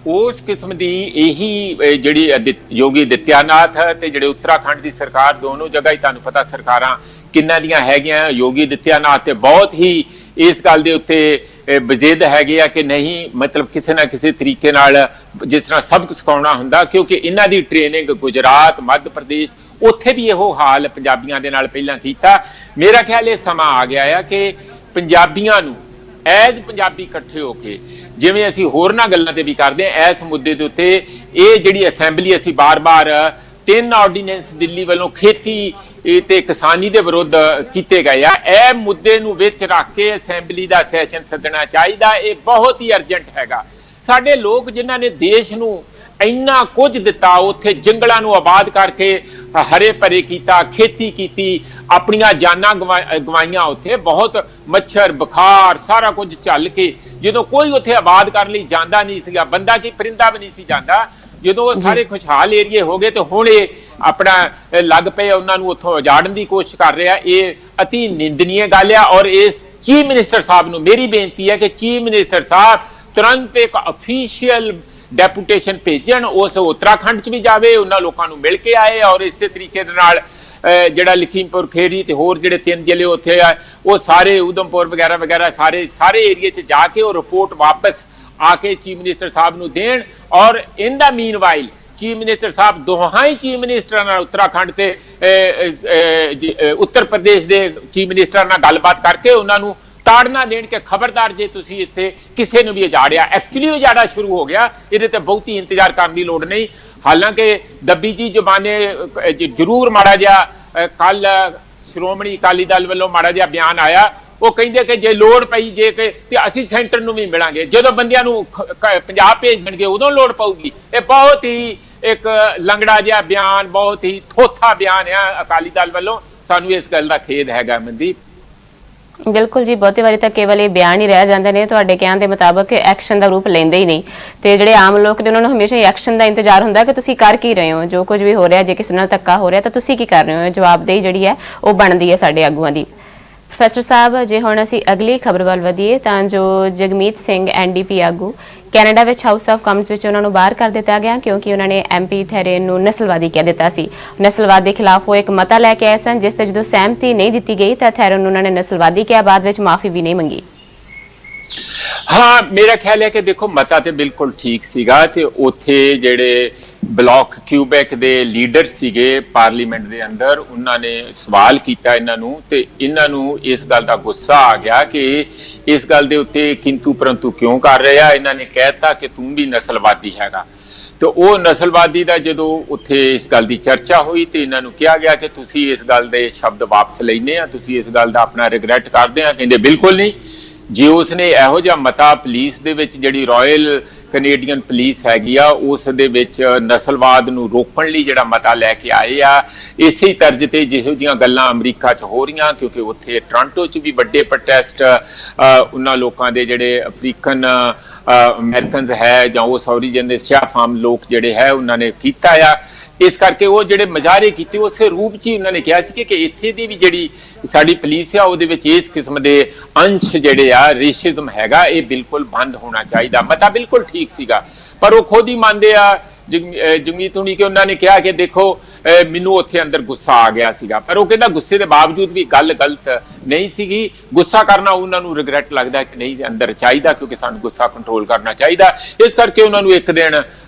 ਉਸ ਕਿਸਮ ਦੀ ਇਹੀ ਜਿਹੜੀ ਯੋਗੀ ਆਦਿੱਤਿਆਨਾਥ ਤੇ ਜਿਹੜੇ ਉੱਤਰਾਖੰਡ ਦੀ ਸਰਕਾਰ, ਦੋਨੋਂ ਜਗ੍ਹਾ ਹੀ ਤੁਹਾਨੂੰ ਪਤਾ ਸਰਕਾਰਾਂ ਕਿੰਨਾਂ ਦੀਆਂ ਹੈਗੀਆਂ। ਯੋਗੀ ਆਦਿੱਤਿਆਨਾਥ ਤੇ ਬਹੁਤ ਹੀ ਇਸ ਗੱਲ ਦੇ ਉੱਤੇ ਬਜ਼ਿੱਦ ਹੈਗੇ ਆ ਕਿ ਨਹੀਂ, ਮਤਲਬ ਕਿਸੇ ਨਾ ਕਿਸੇ ਤਰੀਕੇ ਨਾਲ ਜਿਸ ਤਰ੍ਹਾਂ ਸਬਕ ਸਿਖਾਉਣਾ ਹੁੰਦਾ, ਕਿਉਂਕਿ ਇਹਨਾਂ ਦੀ ਟ੍ਰੇਨਿੰਗ ਗੁਜਰਾਤ, ਮੱਧ ਪ੍ਰਦੇਸ਼, ਉੱਥੇ ਵੀ ਇਹੋ ਹਾਲ ਪੰਜਾਬੀਆਂ ਦੇ ਨਾਲ ਪਹਿਲਾਂ ਕੀਤਾ। ਮੇਰਾ ਖਿਆਲ ਇਹ ਸਮਾਂ ਆ ਗਿਆ ਆ ਕਿ ਪੰਜਾਬੀਆਂ ਨੂੰ ਐਜ਼ ਪੰਜਾਬੀ ਇਕੱਠੇ ਹੋ ਕੇ, ਜਿਵੇਂ ਅਸੀਂ ਹੋਰਨਾਂ ਗੱਲਾਂ ਤੇ ਵੀ ਕਰਦੇ ਹਾਂ, ਇਸ ਮੁੱਦੇ ਦੇ ਉੱਤੇ ਇਹ ਜਿਹੜੀ ਅਸੈਂਬਲੀ ਅਸੀਂ ਬਾਰ-ਬਾਰ 3 ਆਰਡੀਨੈਂਸ ਦਿੱਲੀ ਵੱਲੋਂ ਖੇਤੀ ਤੇ ਕਿਸਾਨੀ ਦੇ ਵਿਰੁੱਧ ਕੀਤੇ ਗਏ ਆ, ਇਹ ਮੁੱਦੇ ਨੂੰ ਵਿੱਚ ਰੱਖ ਕੇ ਅਸੈਂਬਲੀ ਦਾ ਸੈਸ਼ਨ ਸੱਦਣਾ ਚਾਹੀਦਾ। ਇਹ ਬਹੁਤ ਹੀ ਅਰਜੈਂਟ ਹੈਗਾ। ਸਾਡੇ ਲੋਕ ਜਿਨ੍ਹਾਂ ਨੇ ਦੇਸ਼ ਨੂੰ ਇੰਨਾ ਕੁਝ ਦਿੱਤਾ, ਉੱਥੇ ਜੰਗਲਾਂ ਨੂੰ ਆਬਾਦ ਕਰਕੇ ਹਰੇ ਭਰੇ ਕੀਤਾ, ਖੇਤੀ ਕੀਤੀ, ਆਪਣੀਆਂ ਜਾਨਾਂ ਗਵਾਈਆਂ, ਉੱਥੇ ਬਹੁਤ ਮੱਛਰ ਬੁਖਾਰ ਸਾਰਾ ਕੁਝ ਝੱਲ ਕੇ, ਜਦੋਂ ਕੋਈ ਉੱਥੇ ਆਬਾਦ ਕਰਨ ਲਈ ਜਾਂਦਾ ਨਹੀਂ ਸੀਗਾ, ਬੰਦਾ ਕੀ ਪਰਿੰਦਾ ਵੀ ਨਹੀਂ ਸੀ ਜਾਂਦਾ, ਜਦੋਂ ਉਹ ਸਾਰੇ ਖੁਸ਼ਹਾਲ ਏਰੀਏ ਹੋ ਗਏ ਤੇ ਹੁਣ ਇਹ ਆਪਣਾ ਲੱਗ ਪਏ ਉਹਨਾਂ ਨੂੰ ਉੱਥੋਂ ਉਜਾੜਨ ਦੀ ਕੋਸ਼ਿਸ਼ ਕਰ ਰਿਹਾ। ਇਹ ਅਤੀ ਨਿੰਦਨੀय ਗੱਲ ਆ। ਔਰ ਇਸ ਚੀਫ ਮਿਨਿਸਟਰ ਸਾਹਿਬ ਨੂੰ ਮੇਰੀ ਬੇਨਤੀ ਹੈ ਕਿ ਚੀਫ ਮਿਨਿਸਟਰ ਸਾਹਿਬ ਤੁਰੰਤ ਇੱਕ ਅਫੀਸ਼ੀਅਲ ਡੈਪੂਟੇਸ਼ਨ ਭੇਜਣ, ਉਸ ਉੱਤਰਾਖੰਡ 'ਚ ਵੀ ਜਾਵੇ, ਉਹਨਾਂ ਲੋਕਾਂ ਨੂੰ ਮਿਲ ਕੇ ਆਏ, ਔਰ ਇਸੇ ਤਰੀਕੇ ਦੇ ਨਾਲ ਜਿਹੜਾ ਲਖੀਮਪੁਰ ਖੇਰੀ ਤੇ ਹੋਰ ਜਿਹੜੇ 3 ਜ਼ਿਲ੍ਹੇ ਉੱਥੇ ਆ, ਉਹ ਸਾਰੇ ਉਦਮਪੁਰ ਵਗੈਰਾ ਵਗੈਰਾ ਸਾਰੇ ਏਰੀਏ 'ਚ ਜਾ ਕੇ ਉਹ ਰਿਪੋਰਟ ਵਾਪਸ ਆ ਕੇ ਚੀਫ ਮਿਨਿਸਟਰ ਸਾਹਿਬ ਨੂੰ ਦੇਣ। ਔਰ ਇਨ ਦਾ ਮੀਨਵਾਈਲ ਚੀਫ ਮਿਨਿਸਟਰ ਸਾਹਿਬ ਦੋਹਾਂ ਹੀ ਚੀਫ ਮਿਨਿਸਟਰਾਂ ਨਾਲ, ਉੱਤਰਾਖੰਡ ਤੇ ਉੱਤਰ ਪ੍ਰਦੇਸ਼ ਦੇ ਚੀਫ ਮਿਨਿਸਟਰਾਂ ਨਾਲ ਗੱਲਬਾਤ ਕਰਕੇ ਉਹਨਾਂ ਨੂੰ ਤਾੜਨਾ ਦੇਣ ਕਿ ਖਬਰਦਾਰ ਜੇ ਤੁਸੀਂ ਇੱਥੇ ਕਿਸੇ ਨੂੰ ਵੀ ਉਜਾੜਿਆ। ਐਕਚੁਅਲੀ ਉਜਾੜਾ ਸ਼ੁਰੂ ਹੋ ਗਿਆ, ਇਹਦੇ ਤੇ ਬਹੁਤੀ ਇੰਤਜ਼ਾਰ ਕਰਨ ਦੀ ਲੋੜ ਨਹੀਂ। ਹਾਲਾਂਕਿ ਦੱਬੀ ਜੀ ਜ਼ੁਬਾਨੇ ਜ਼ਰੂਰ ਮਾੜਾ ਜਿਹਾ ਕੱਲ ਸ਼੍ਰੋਮਣੀ ਅਕਾਲੀ ਦਲ ਵੱਲੋਂ ਮਾੜਾ ਜਿਹਾ ਬਿਆਨ ਆਇਆ, ਉਹ ਕਹਿੰਦੇ ਕਿ ਜੇ ਲੋੜ ਪਈ ਜੇ ਕਿ ਤੇ ਅਸੀਂ ਸੈਂਟਰ ਨੂੰ ਵੀ ਮਿਲਾਂਗੇ, ਜਦੋਂ ਬੰਦਿਆਂ ਨੂੰ ਪੰਜਾਬ ਭੇਜ ਦੇਣਗੇ ਉਦੋਂ ਲੋੜ ਪਊਗੀ। ਇਹ ਬਹੁਤ ਹੀ ਇੱਕ ਲੰਗੜਾ ਜਿਹਾ ਬਿਆਨ, ਬਹੁਤ ਹੀ ਥੋਥਾ ਬਿਆਨ ਆ ਅਕਾਲੀ ਦਲ ਵੱਲੋਂ। ਸਾਨੂੰ ਇਸ ਗੱਲ ਦਾ ਖੇਦ ਹੈਗਾ ਮਨਦੀਪ। ਬਿਲਕੁਲ ਜੀ, ਬਹੁਤੀ ਵਾਰੀ ਤਾਂ ਕੇਵਲ ਇਹ ਬਿਆਨ ਹੀ ਰਹਿ ਜਾਂਦੇ ਨੇ, ਤੁਹਾਡੇ ਕਹਿਣ ਦੇ ਮੁਤਾਬਕ ਐਕਸ਼ਨ ਦਾ ਰੂਪ ਲੈਂਦੇ ਹੀ ਨਹੀਂ। ਤੇ ਜਿਹੜੇ ਆਮ ਲੋਕ ਨੇ ਉਹਨਾਂ ਨੂੰ ਹਮੇਸ਼ਾ ਹੀ ਐਕਸ਼ਨ ਦਾ ਇੰਤਜ਼ਾਰ ਹੁੰਦਾ ਕਿ ਤੁਸੀਂ ਕਰ ਕੀ ਰਹੇ ਹੋ, ਜੋ ਕੁਝ ਵੀ ਹੋ ਰਿਹਾ, ਜੇ ਕਿਸੇ ਨਾਲ ਧੱਕਾ ਹੋ ਰਿਹਾ ਤਾਂ ਤੁਸੀਂ ਕੀ ਕਰ ਰਹੇ ਹੋ। ਜਵਾਬਦੇਹੀ ਜਿਹੜੀ ਹੈ ਉਹ ਬਣਦੀ ਹੈ ਸਾਡੇ ਆਗੂਆਂ ਦੀ। ਪ੍ਰੋਫੈਸਰ ਸਾਹਿਬ, ਜੇ ਹੁਣ ਅਸੀਂ ਅਗਲੀ ਖਬਰ ਵੱਲ ਵਧੀਏ ਤਾਂ ਜੋ ਜਗਮੀਤ ਸਿੰਘ ਐਨਡੀਪੀ ਆਗੂ ਕੈਨੇਡਾ ਵਿੱਚ ਹਾਊਸ ਆਫ ਕਾਮਨਸ ਵਿੱਚ ਉਹਨਾਂ ਨੂੰ ਬਾਹਰ ਕਰ ਦਿੱਤਾ ਗਿਆ ਕਿਉਂਕਿ ਉਹਨਾਂ ਨੇ ਐਮਪੀ ਥੈਰੇਨ ਨੂੰ ਨਸਲਵਾਦੀ ਕਹਿ ਦਿੱਤਾ ਸੀ। ਨਸਲਵਾਦ ਦੇ ਖਿਲਾਫ ਉਹ ਇੱਕ ਮਤਾ ਲੈ ਕੇ ਆਏ ਸਨ, ਜਿਸ ਤੇ ਜਦੋਂ ਸਹਿਮਤੀ ਨਹੀਂ ਦਿੱਤੀ ਗਈ ਤਾਂ ਥੈਰੇਨ ਨੂੰ ਉਹਨਾਂ ਨੇ ਨਸਲਵਾਦੀ ਕਿਹਾ, ਬਾਅਦ ਵਿੱਚ ਮਾਫੀ ਵੀ ਨਹੀਂ ਮੰਗੀ। ਹਾਂ, ਮੇਰਾ ਖਿਆਲ ਹੈ ਕਿ ਦੇਖੋ ਮਤਾ ਤੇ ਬਿਲਕੁਲ ਠੀਕ ਸੀਗਾ ਤੇ ਉੱਥੇ ਜਿਹੜੇ ਬਲਾਕ ਕਿਊਬੈਕ ਦੇ ਲੀਡਰ ਸੀਗੇ ਪਾਰਲੀਮੈਂਟ ਦੇ ਅੰਦਰ, ਉਹਨਾਂ ਨੇ ਸਵਾਲ ਕੀਤਾ ਇਹਨਾਂ ਨੂੰ ਤੇ ਇਹਨਾਂ ਨੂੰ ਇਸ ਗੱਲ ਦਾ ਗੁੱਸਾ ਆ ਗਿਆ ਕਿ ਇਸ ਗੱਲ ਦੇ ਉੱਤੇ ਕਿੰਤੂ ਪਰੰਤੂ ਕਿਉਂ ਕਰ ਰਿਹਾ। ਇਹਨਾਂ ਨੇ ਕਹਿਤਾ ਕਿ ਤੂੰ ਵੀ ਨਸਲਵਾਦੀ ਹੈਗਾ। ਤੇ ਉਹ ਨਸਲਵਾਦੀ ਦਾ ਜਦੋਂ ਉੱਥੇ ਇਸ ਗੱਲ ਦੀ ਚਰਚਾ ਹੋਈ ਤੇ ਇਹਨਾਂ ਨੂੰ ਕਿਹਾ ਗਿਆ ਕਿ ਤੁਸੀਂ ਇਸ ਗੱਲ ਦੇ ਸ਼ਬਦ ਵਾਪਸ ਲੈਣੇ ਆ, ਤੁਸੀਂ ਇਸ ਗੱਲ ਦਾ ਆਪਣਾ ਰਿਗਰੈਟ ਕਰਦੇ ਆ। ਕਹਿੰਦੇ ਬਿਲਕੁਲ ਨਹੀਂ। ਜੇ ਉਸਨੇ ਇਹੋ ਜਿਹਾ ਮਤਾ ਪੁਲਿਸ ਦੇ ਵਿੱਚ, ਜਿਹੜੀ ਰਾਇਲ ਕੈਨੇਡੀਅਨ ਪੁਲਿਸ ਹੈਗੀ ਆ, ਉਸ ਦੇ ਵਿੱਚ ਨਸਲਵਾਦ ਨੂੰ ਰੋਕਣ ਲਈ ਜਿਹੜਾ ਮਤਾ ਲੈ ਕੇ ਆਏ ਆ, ਇਸੇ ਤਰਜ਼ ਤੇ ਜਿਹੋ ਜਿਹੀਆਂ ਗੱਲਾਂ ਅਮਰੀਕਾ 'ਚ ਹੋ ਰਹੀਆਂ, ਕਿਉਂਕਿ ਉੱਥੇ ਟੋਰਾਂਟੋ 'ਚ ਵੀ ਵੱਡੇ ਪ੍ਰੋਟੈਸਟ ਉਹਨਾਂ ਲੋਕਾਂ ਦੇ ਜਿਹੜੇ ਅਫਰੀਕਨ ਅਮਰੀਕਨਸ ਹੈ ਜਾਂ ਉਸ ਔਰੀਜਨ ਦੇ ਸਿਆਹ ਫਾਮ ਲੋਕ ਜਿਹੜੇ ਹੈ ਉਹਨਾਂ ਨੇ ਕੀਤਾ ਆ। ਇਸ ਕਰਕੇ ਉਹ ਜਿਹੜੇ ਮੁਜ਼ਾਹਰੇ ਕੀਤੇ ਉਸੇ ਰੂਪ 'ਚ ਹੀ ਉਹਨਾਂ ਨੇ ਕਿਹਾ ਸੀ ਕਿ ਇੱਥੇ ਦੀ ਵੀ ਜਿਹੜੀ ਸਾਡੀ ਪੁਲਿਸ ਆ ਉਹਦੇ ਵਿੱਚ ਇਸ ਕਿਸਮ ਦੇ ਅੰਸ਼ ਜਿਹੜੇ ਆ ਰੇਸਿਜ਼ਮ ਹੈਗਾ, ਇਹ ਬਿਲਕੁਲ ਬੰਦ ਹੋਣਾ ਚਾਹੀਦਾ। ਮਤਾ ਬਿਲਕੁਲ ਠੀਕ ਸੀਗਾ, ਪਰ ਉਹ ਖੁਦ ਹੀ ਮੰਨਦੇ ਆ ਜਗਮੀਤ ਹੁਣੀ ਕਿ ਉਹਨਾਂ ਨੇ ਕਿਹਾ ਕਿ ਦੇਖੋ ਮੈਨੂੰ ਉੱਥੇ ਅੰਦਰ ਗੁੱਸਾ ਆ ਗਿਆ ਸੀਗਾ, ਪਰ ਉਹ ਕਹਿੰਦਾ ਗੁੱਸੇ ਦੇ ਬਾਵਜੂਦ ਵੀ ਗੱਲ ਗਲਤ ਨਹੀਂ ਸੀਗੀ। ਗੁੱਸਾ ਕਰਨਾ ਉਹਨਾਂ ਨੂੰ ਰਿਗਰੈਟ ਲੱਗਦਾ ਕਿ ਨਹੀਂ ਅੰਦਰ ਚਾਹੀਦਾ, ਕਿਉਂਕਿ ਸਾਨੂੰ ਗੁੱਸਾ ਕੰਟਰੋਲ ਕਰਨਾ ਚਾਹੀਦਾ। ਇਸ ਕਰਕੇ ਉਹਨਾਂ ਨੂੰ ਇੱਕ ਦਿਨ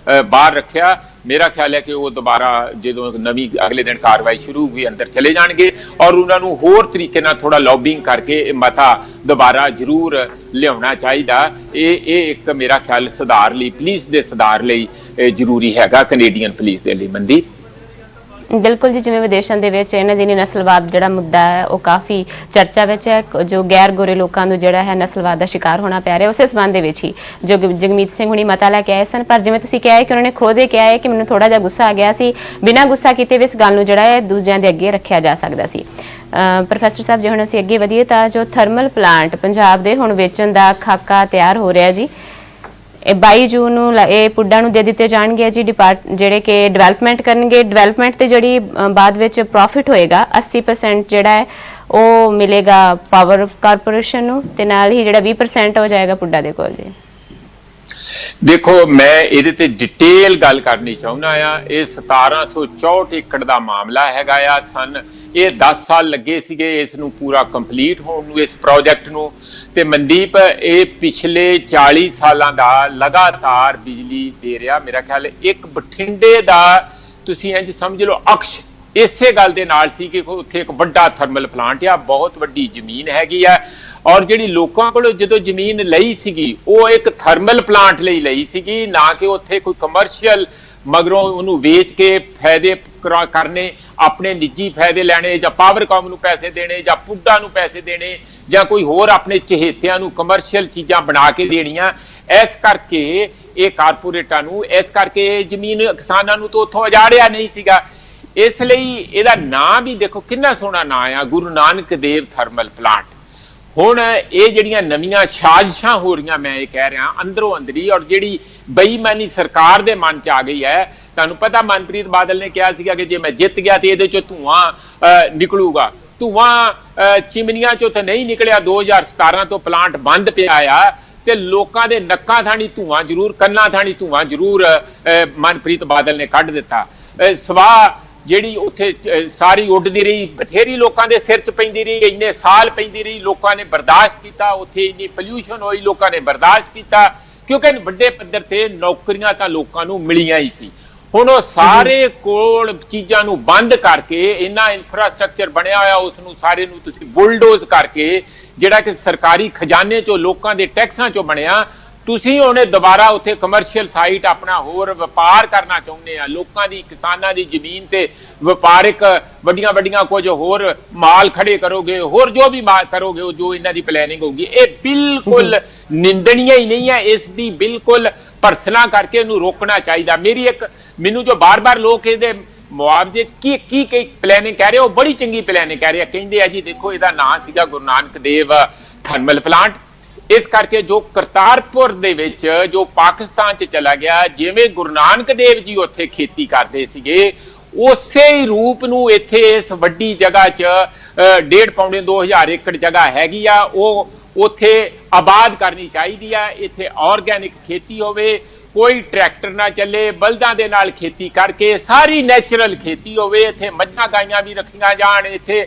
ਬਾਹਰ ਰੱਖਿਆ। ਮੇਰਾ ਖਿਆਲ ਹੈ ਕਿ ਉਹ ਦੁਬਾਰਾ ਜਦੋਂ ਨਵੀਂ ਅਗਲੇ ਦਿਨ ਕਾਰਵਾਈ ਸ਼ੁਰੂ ਹੋਈ ਅੰਦਰ ਚਲੇ ਜਾਣਗੇ ਔਰ ਉਹਨਾਂ ਨੂੰ ਹੋਰ ਤਰੀਕੇ ਨਾਲ ਥੋੜਾ ਲੌਬਿੰਗ ਕਰਕੇ ਇਹ ਮਤਾ ਦੁਬਾਰਾ ਜ਼ਰੂਰ ਲਿਆਉਣਾ ਚਾਹੀਦਾ। ਇਹ ਇੱਕ ਮੇਰਾ ਖਿਆਲ ਸੁਧਾਰ ਲਈ, ਪੁਲਿਸ ਦੇ ਸੁਧਾਰ ਲਈ ਜ਼ਰੂਰੀ ਹੈਗਾ, ਕੈਨੇਡੀਅਨ ਪੁਲਿਸ ਦੇ ਲਈ। ਮਨਦੀਪ, ਬਿਲਕੁਲ ਜੀ, ਜਿਵੇਂ ਵਿਦੇਸ਼ਾਂ ਦੇ ਵਿੱਚ ਇਹਨਾਂ ਦੀ ਨਸਲਵਾਦ ਜਿਹੜਾ ਮੁੱਦਾ ਹੈ ਉਹ ਕਾਫੀ ਚਰਚਾ ਵਿੱਚ ਹੈ, ਜੋ ਗੈਰ ਗੋਰੇ ਲੋਕਾਂ ਨੂੰ ਜਿਹੜਾ ਹੈ ਨਸਲਵਾਦ ਦਾ ਸ਼ਿਕਾਰ ਹੋਣਾ ਪੈ ਰਿਹਾ, ਉਸੇ ਸਬੰਧ ਦੇ ਵਿੱਚ ਹੀ ਜੋ ਜਗਮੀਤ ਸਿੰਘ ਹੁਣੀ ਮਤਾ ਲੈ ਕੇ ਆਏ ਸਨ। ਪਰ ਜਿਵੇਂ ਤੁਸੀਂ ਕਿਹਾ ਹੈ ਕਿ ਉਹਨਾਂ ਨੇ ਖੁਦ ਇਹ ਕਿਹਾ ਹੈ ਕਿ ਮੈਨੂੰ ਥੋੜਾ ਜਿਹਾ ਗੁੱਸਾ ਆ ਗਿਆ ਸੀ, ਬਿਨਾਂ ਗੁੱਸਾ ਕੀਤੇ ਵੀ ਇਸ ਗੱਲ ਨੂੰ ਜਿਹੜਾ ਹੈ ਦੂਜਿਆਂ ਦੇ ਅੱਗੇ ਰੱਖਿਆ ਜਾ ਸਕਦਾ ਸੀ। ਪ੍ਰੋਫੈਸਰ ਸਾਹਿਬ, ਜੇ ਹੁਣ ਅਸੀਂ ਅੱਗੇ ਵਧੀਏ ਤਾਂ ਜੋ ਥਰਮਲ ਪਲਾਂਟ ਪੰਜਾਬ ਦੇ ਹੁਣ ਵੇਚਣ ਦਾ ਖਾਕਾ ਤਿਆਰ ਹੋ ਰਿਹਾ ਜੀ, ਇਹ 22 ਜੂਨ ਨੂੰ ਇਹ ਪੁੱਡਾ ਨੂੰ ਦੇ ਦਿੱਤੇ ਜਾਣਗੇ ਜੀ, ਜਿਹੜੇ ਕਿ ਡਿਵੈਲਪਮੈਂਟ ਕਰਨਗੇ। ਡਿਵੈਲਪਮੈਂਟ ਤੇ ਜਿਹੜੀ ਬਾਅਦ ਵਿੱਚ ਪ੍ਰੋਫਿਟ ਹੋਏਗਾ 80% ਜਿਹੜਾ ਹੈ ਉਹ ਮਿਲੇਗਾ ਪਾਵਰ ਕਾਰਪੋਰੇਸ਼ਨ ਨੂੰ ਤੇ ਨਾਲ ਹੀ ਜਿਹੜਾ 20% ਹੋ ਜਾਏਗਾ ਪੁੱਡਾ ਦੇ ਕੋਲ ਜੀ। ਦੇਖੋ, ਮੈਂ ਇਹਦੇ ਤੇ ਡਿਟੇਲ ਗੱਲ ਕਰਨੀ ਚਾਹੁੰਦਾ ਆ। ਇਹ 1764 ਏਕੜ ਦਾ ਮਾਮਲਾ ਹੈਗਾ ਆ। ਸਨ ਇਹ 10 ਸਾਲ ਲੱਗੇ ਸੀਗੇ ਇਸ ਨੂੰ ਪੂਰਾ ਕੰਪਲੀਟ ਹੋਣ ਨੂੰ, ਇਸ ਪ੍ਰੋਜੈਕਟ ਨੂੰ। ਤੇ ਮਨਦੀਪ ਇਹ ਪਿਛਲੇ 40 ਸਾਲਾਂ ਦਾ ਲਗਾਤਾਰ ਬਿਜਲੀ ਦੇ ਰਿਹਾ। ਮੇਰਾ ਖਿਆਲ ਹੈ ਇੱਕ ਬਠਿੰਡੇ ਦਾ ਤੁਸੀਂ ਇੰਜ ਸਮਝ ਲਓ ਅਕਸ਼ ਇਸੇ ਗੱਲ ਦੇ ਨਾਲ ਸੀ ਕਿ ਉੱਥੇ ਇੱਕ ਵੱਡਾ ਥਰਮਲ ਪਲਾਂਟ ਆ, ਬਹੁਤ ਵੱਡੀ ਜ਼ਮੀਨ ਹੈਗੀ ਆ, ਔਰ ਜਿਹੜੀ ਲੋਕਾਂ ਕੋਲ ਜਦੋਂ ਜ਼ਮੀਨ ਲਈ ਸੀਗੀ ਉਹ ਇੱਕ ਥਰਮਲ ਪਲਾਂਟ ਲਈ ਲਈ ਸੀਗੀ, ਨਾ ਕਿ ਉੱਥੇ ਕੋਈ ਕਮਰਸ਼ੀਅਲ ਮਗਰੋਂ ਉਹਨੂੰ ਵੇਚ ਕੇ ਫਾਇਦੇ ਕਰਨੇ, ਆਪਣੇ ਨਿੱਜੀ ਫਾਇਦੇ ਲੈਣੇ, ਜਾਂ ਪਾਵਰਕਾਮ ਨੂੰ ਪੈਸੇ ਦੇਣੇ, ਜਾਂ ਪੁੱਡਾ ਨੂੰ ਪੈਸੇ ਦੇਣੇ, ਜਾਂ ਕੋਈ ਹੋਰ ਆਪਣੇ ਚਹੇਤਿਆਂ ਨੂੰ ਕਮਰਸ਼ੀਅਲ ਚੀਜ਼ਾਂ ਬਣਾ ਕੇ ਦੇਣੀਆਂ। ਇਸ ਕਰਕੇ ਇਹ ਕਾਰਪੋਰੇਟਾਂ ਨੂੰ, ਇਸ ਕਰਕੇ ਜ਼ਮੀਨ ਕਿਸਾਨਾਂ ਨੂੰ ਤੋਂ ਉੱਥੋਂ ਉਜਾੜਿਆ ਨਹੀਂ ਸੀਗਾ। ਇਸ ਲਈ ਇਹਦਾ ਨਾਂ ਵੀ ਦੇਖੋ ਕਿੰਨਾ ਸੋਹਣਾ ਨਾਂ ਆ, ਗੁਰੂ ਨਾਨਕ ਦੇਵ ਥਰਮਲ ਪਲਾਂਟ। ਹੁਣ ਇਹ ਜਿਹੜੀਆਂ ਨਵੀਆਂ ਸਾਜ਼ਿਸ਼ਾਂ ਹੋ ਰਹੀਆਂ, ਮੈਂ ਇਹ ਕਹਿ ਰਿਹਾ ਅੰਦਰੋਂ ਅੰਦਰੀ, ਔਰ ਜਿਹੜੀ ਬੇਈਮਾਨੀ ਸਰਕਾਰ ਦੇ ਮਨ 'ਚ ਆ ਗਈ ਹੈ। ਤੁਹਾਨੂੰ ਪਤਾ ਮਨਪ੍ਰੀਤ ਬਾਦਲ ਨੇ ਕਿਹਾ ਸੀਗਾ ਕਿ ਜੇ ਮੈਂ ਜਿੱਤ ਗਿਆ ਤੇ ਇਹਦੇ 'ਚੋਂ ਧੂਆਂ ਨਿਕਲੂਗਾ। ਧੂਆਂ ਚਿਮਨੀਆਂ 'ਚੋਂ ਤਾਂ ਨਹੀਂ ਨਿਕਲਿਆ, 2017 ਤੋਂ ਪਲਾਂਟ ਬੰਦ ਪਿਆ ਆ, ਤੇ ਲੋਕਾਂ ਦੇ ਨੱਕਾਂ ਥਾਣੀ ਧੂਆਂ ਜ਼ਰੂਰ, ਕੰਨਾਂ ਥਾਣੀ ਧੂਆਂ ਜ਼ਰੂਰ ਮਨਪ੍ਰੀਤ ਬਾਦਲ ਨੇ ਕੱਢ ਦਿੱਤਾ। ਸਵਾਹ ਜਿਹੜੀ ਉੱਥੇ ਸਾਰੀ ਉੱਡਦੀ ਰਹੀ, ਬਥੇਰੀ ਲੋਕਾਂ ਦੇ ਸਿਰ 'ਚ ਪੈਂਦੀ ਰਹੀ, ਇੰਨੇ ਸਾਲ ਪੈਂਦੀ ਰਹੀ, ਲੋਕਾਂ ਨੇ ਬਰਦਾਸ਼ਤ ਕੀਤਾ। ਉੱਥੇ ਇੰਨੀ ਪੋਲਿਊਸ਼ਨ ਹੋਈ, ਲੋਕਾਂ ਨੇ ਬਰਦਾਸ਼ਤ ਕੀਤਾ, ਕਿਉਂਕਿ ਵੱਡੇ ਪੱਧਰ ਤੇ ਨੌਕਰੀਆਂ ਤਾਂ ਲੋਕਾਂ ਨੂੰ ਮਿਲੀਆਂ ਹੀ ਸੀ। ਹੁਣ ਉਹ ਸਾਰੇ ਕੋਲ ਚੀਜ਼ਾਂ ਨੂੰ ਬੰਦ ਕਰਕੇ, ਇੰਨਾ ਇਨਫਰਾਸਟ੍ਰਕਚਰ ਬਣਿਆ ਹੋਇਆ, ਉਸ ਨੂੰ ਸਾਰੇ ਨੂੰ ਤੁਸੀਂ ਬੁਲਡੋਜ਼ ਕਰਕੇ, ਜਿਹੜਾ ਕਿ ਸਰਕਾਰੀ ਖਜ਼ਾਨੇ 'ਚੋਂ ਲੋਕਾਂ ਦੇ ਟੈਕਸਾਂ 'ਚੋਂ ਬਣਿਆ, ਤੁਸੀਂ ਉਹਨੇ ਦੁਬਾਰਾ ਉੱਥੇ ਕਮਰਸ਼ੀਅਲ ਸਾਈਟ ਆਪਣਾ ਹੋਰ ਵਪਾਰ ਕਰਨਾ ਚਾਹੁੰਦੇ ਆ। ਲੋਕਾਂ ਦੀ, ਕਿਸਾਨਾਂ ਦੀ ਜ਼ਮੀਨ ਤੇ ਵਪਾਰਿਕ ਵੱਡੀਆਂ ਵੱਡੀਆਂ ਕੁਝ ਹੋਰ ਮਾਲ ਖੜੇ ਕਰੋਗੇ, ਹੋਰ ਜੋ ਵੀ ਕਰੋਗੇ, ਉਹ ਜੋ ਇਹਨਾਂ ਦੀ ਪਲੈਨਿੰਗ ਹੋਊਗੀ, ਇਹ ਬਿਲਕੁਲ ਨਿੰਦਣੀय ਹੀ ਨਹੀਂ ਹੈ। ਇਸ ਦੀ ਬਿਲਕੁਲ ਭਰਸਨਾ ਕਰਕੇ ਇਹਨੂੰ ਰੋਕਣਾ ਚਾਹੀਦਾ। ਮੈਨੂੰ ਜੋ ਬਾਰ-ਬਾਰ ਲੋਕ ਇਹਦੇ ਮੁਆਵਜ਼ੇ ਕੀ ਪਲੈਨਿੰਗ ਕਹਿ ਰਹੇ, ਉਹ ਬੜੀ ਚੰਗੀ ਪਲੈਨਿੰਗ ਕਹਿ ਰਹੇ ਆ। ਕਹਿੰਦੇ ਆ ਜੀ ਦੇਖੋ ਇਹਦਾ ਨਾਂ ਸੀਗਾ ਗੁਰੂ ਨਾਨਕ ਦੇਵ ਥਰਮਲ ਪਲਾਂਟ, ਇਸ ਕਰਕੇ ਜੋ ਕਰਤਾਰਪੁਰ ਦੇ ਵਿੱਚ, ਜੋ ਪਾਕਿਸਤਾਨ 'ਚ ਚਲਾ ਗਿਆ, ਜਿਵੇਂ ਗੁਰੂ ਨਾਨਕ ਦੇਵ ਜੀ ਉੱਥੇ ਖੇਤੀ ਕਰਦੇ ਸੀਗੇ, ਉਸੇ ਹੀ ਰੂਪ ਨੂੰ ਇੱਥੇ ਇਸ ਵੱਡੀ ਜਗ੍ਹਾ 'ਚ 1.5-2 ਏਕੜ ਜਗ੍ਹਾ ਹੈਗੀ ਆ, ਉਹ ਉੱਥੇ ਆਬਾਦ ਕਰਨੀ ਚਾਹੀਦੀ ਆ। ਇੱਥੇ ਆਰਗੈਨਿਕ ਖੇਤੀ ਹੋਵੇ, ਕੋਈ ਟਰੈਕਟਰ ਨਾ ਚੱਲੇ, ਬਲਦਾਂ ਦੇ ਨਾਲ ਖੇਤੀ ਕਰਕੇ ਸਾਰੀ ਨੈਚੁਰਲ ਖੇਤੀ ਹੋਵੇ। ਇੱਥੇ ਮੱਝਾਂ ਗਾਈਆਂ ਵੀ ਰੱਖੀਆਂ ਜਾਣ, ਇੱਥੇ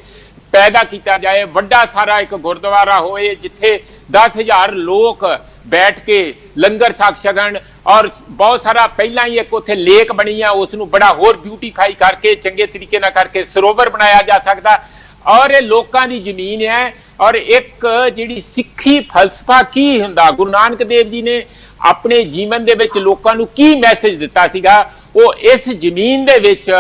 ਪੈਦਾ ਕੀਤਾ ਜਾਏ, ਵੱਡਾ ਸਾਰਾ ਇੱਕ ਗੁਰਦੁਆਰਾ ਹੋਏ ਜਿੱਥੇ 10,000 ਲੋਕ ਬੈਠ ਕੇ ਲੰਗਰ ਛਕ ਸਕਣ, ਔਰ ਬਹੁਤ ਸਾਰਾ ਪਹਿਲਾਂ ਹੀ ਇੱਕ ਉੱਥੇ ਲੇਕ ਬਣੀ ਆ, ਉਸ ਨੂੰ ਬੜਾ ਹੋਰ ਬਿਊਟੀਫਾਈ ਕਰਕੇ, ਚੰਗੇ ਤਰੀਕੇ ਨਾਲ ਕਰਕੇ ਸਰੋਵਰ ਬਣਾਇਆ ਜਾ ਸਕਦਾ। ਔਰ ਇਹ ਲੋਕਾਂ ਦੀ ਜ਼ਮੀਨ ਹੈ। ਔਰ ਇੱਕ ਜਿਹੜੀ ਸਿੱਖੀ ਫਲਸਫਾ ਕੀ ਹੁੰਦਾ, ਗੁਰੂ ਨਾਨਕ ਦੇਵ ਜੀ ਨੇ ਆਪਣੇ ਜੀਵਨ ਦੇ ਵਿੱਚ ਲੋਕਾਂ ਨੂੰ ਕੀ ਮੈਸੇਜ ਦਿੱਤਾ ਸੀਗਾ, ਉਹ ਇਸ ਜ਼ਮੀਨ ਦੇ ਵਿੱਚ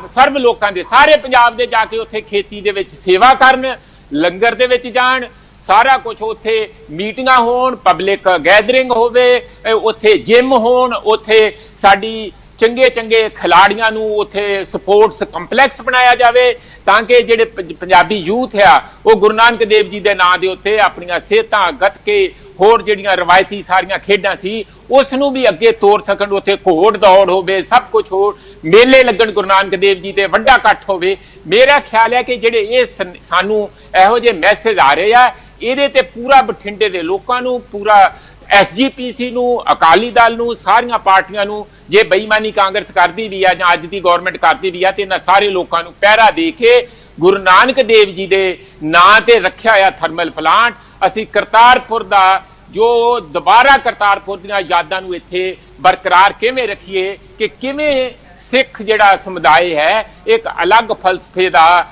ਸਰਬ ਲੋਕਾਂ ਦੇ, ਸਾਰੇ ਪੰਜਾਬ ਦੇ ਜਾ ਕੇ ਉੱਥੇ ਖੇਤੀ ਦੇ ਵਿੱਚ ਸੇਵਾ ਕਰਨ, ਲੰਗਰ ਦੇ ਵਿੱਚ ਜਾਣ, ਸਾਰਾ ਕੁਝ ਉੱਥੇ ਮੀਟਿੰਗਾਂ ਹੋਣ, ਪਬਲਿਕ ਗੈਦਰਿੰਗ ਹੋਵੇ, ਉੱਥੇ ਜਿਮ ਹੋਣ, ਉੱਥੇ ਸਾਡੀ ਚੰਗੇ ਖਿਲਾੜੀਆਂ ਨੂੰ ਉੱਥੇ ਸਪੋਰਟਸ ਕੰਪਲੈਕਸ ਬਣਾਇਆ ਜਾਵੇ, ਤਾਂ ਕਿ ਜਿਹੜੇ ਪੰਜਾਬੀ ਯੂਥ ਆ ਉਹ ਗੁਰੂ ਨਾਨਕ ਦੇਵ ਜੀ ਦੇ ਨਾਂ ਦੇ ਉੱਤੇ ਆਪਣੀਆਂ ਸਿਹਤਾਂ, ਗੱਤਕੇ, ਹੋਰ ਜਿਹੜੀਆਂ ਰਵਾਇਤੀ ਸਾਰੀਆਂ ਖੇਡਾਂ ਸੀ ਉਸ ਨੂੰ ਵੀ ਅੱਗੇ ਤੋਰ ਸਕਣ। ਉੱਥੇ ਘੋੜ ਦੌੜ ਹੋਵੇ, ਸਭ ਕੁਝ ਹੋ, ਮੇਲੇ ਲੱਗਣ ਗੁਰੂ ਨਾਨਕ ਦੇਵ ਜੀ ਦੇ, ਵੱਡਾ ਇਕੱਠ ਹੋਵੇ। ਮੇਰਾ ਖਿਆਲ ਹੈ ਕਿ ਜਿਹੜੇ ਇਹ ਸਾਨੂੰ ਇਹੋ ਜਿਹੇ ਮੈਸੇਜ ਆ ਰਹੇ ਆ, ਇਹਦੇ ਤੇ ਪੂਰਾ ਬਠਿੰਡੇ ਦੇ ਲੋਕਾਂ ਨੂੰ, ਪੂਰਾ SGPC ਨੂੰ, ਅਕਾਲੀ ਦਲ ਨੂੰ, ਸਾਰੀਆਂ ਪਾਰਟੀਆਂ ਨੂੰ, ਜੇ ਬੇਈਮਾਨੀ ਕਾਂਗਰਸ ਕਰਦੀ ਵੀ ਆ ਜਾਂ ਅੱਜ ਦੀ ਗਵਰਨਮੈਂਟ ਕਰਦੀ ਵੀ ਆ, ਤੇ ਇਹਨਾਂ ਸਾਰੇ ਲੋਕਾਂ ਨੂੰ ਪਹਿਰਾ ਦੇ ਕੇ ਗੁਰੂ ਨਾਨਕ ਦੇਵ ਜੀ ਦੇ ਨਾਂ ਤੇ ਰੱਖਿਆ ਹੋਇਆ ਥਰਮਲ ਪਲਾਂਟ, ਅਸੀਂ ਕਰਤਾਰਪੁਰ ਦਾ ਜੋ ਦੁਬਾਰਾ ਕਰਤਾਰਪੁਰ ਦੀਆਂ ਯਾਦਾਂ ਨੂੰ ਇੱਥੇ ਬਰਕਰਾਰ ਕਿਵੇਂ ਰੱਖੀਏ, ਕਿ ਕਿਵੇਂ ਸਿੱਖ ਜਿਹੜਾ ਸਮੁਦਾਇ ਹੈ ਇੱਕ ਅਲੱਗ ਫਲਸਫੇ ਦਾ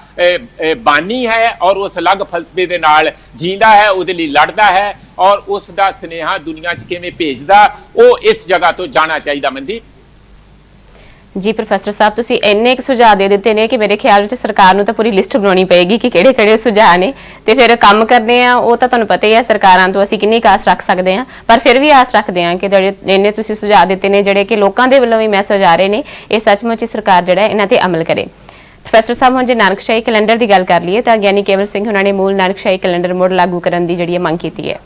ਬਾਨੀ ਹੈ, ਔਰ ਉਸ ਅਲੱਗ ਫਲਸਫੇ ਦੇ ਨਾਲ ਜੀਂਦਾ ਹੈ, ਉਹਦੇ ਲਈ ਲੜਦਾ ਹੈ, ਔਰ ਉਸ ਦਾ ਸੁਨੇਹਾ ਦੁਨੀਆ 'ਚ ਕਿਵੇਂ ਭੇਜਦਾ, ਉਹ ਇਸ ਜਗ੍ਹਾ ਤੋਂ ਜਾਣਾ ਚਾਹੀਦਾ। ਮਨਦੀਪ ਜੀ ਪ੍ਰੋਫੈਸਰ ਸਾਹਿਬ, ਤੁਸੀਂ ਇੰਨੇ ਕੁ ਸੁਝਾਅ ਦੇ ਦਿੱਤੇ ਨੇ ਕਿ ਮੇਰੇ ਖਿਆਲ ਵਿੱਚ ਸਰਕਾਰ ਨੂੰ ਤਾਂ ਪੂਰੀ ਲਿਸਟ ਬਣਾਉਣੀ ਪਏਗੀ ਕਿ ਕਿਹੜੇ ਸੁਝਾਅ ਨੇ, ਤੇ ਫਿਰ ਕੰਮ ਕਰਨੇ ਆ ਉਹ ਤਾਂ ਤੁਹਾਨੂੰ ਪਤਾ ਹੀ ਹੈ ਸਰਕਾਰਾਂ ਤੋਂ ਅਸੀਂ ਕਿੰਨੀ ਆਸ ਰੱਖ ਸਕਦੇ ਹਾਂ, ਪਰ ਫਿਰ ਵੀ ਆਸ ਰੱਖਦੇ ਹਾਂ ਕਿ ਜਿਹੜੇ ਇੰਨੇ ਤੁਸੀਂ ਸੁਝਾਅ ਦਿੱਤੇ ਨੇ, ਜਿਹੜੇ ਕਿ ਲੋਕਾਂ ਦੇ ਵੱਲੋਂ ਵੀ ਮੈਸੇਜ ਆ ਰਹੇ ਨੇ, ਇਹ ਸੱਚਮੁੱਚ ਹੀ ਸਰਕਾਰ ਜਿਹੜਾ ਇਹਨਾਂ ਤੇ ਅਮਲ ਕਰੇ। ਪ੍ਰੋਫੈਸਰ ਸਾਹਿਬ, ਹੁਣ ਜੇ ਨਾਨਕਸ਼ਾਹੀ ਕੈਲੰਡਰ ਦੀ ਗੱਲ ਕਰ ਲਈਏ ਤਾਂ ਗਿਆਨੀ ਕੇਵਲ ਸਿੰਘ ਉਹਨਾਂ ਨੇ ਮੂਲ ਨਾਨਕਸ਼ਾਹੀ ਕੈਲੰਡਰ ਮੁੜ ਲਾਗੂ ਕਰਨ ਦੀ ਜਿਹੜੀ ਮੰਗ ਕੀਤੀ ਹੈ।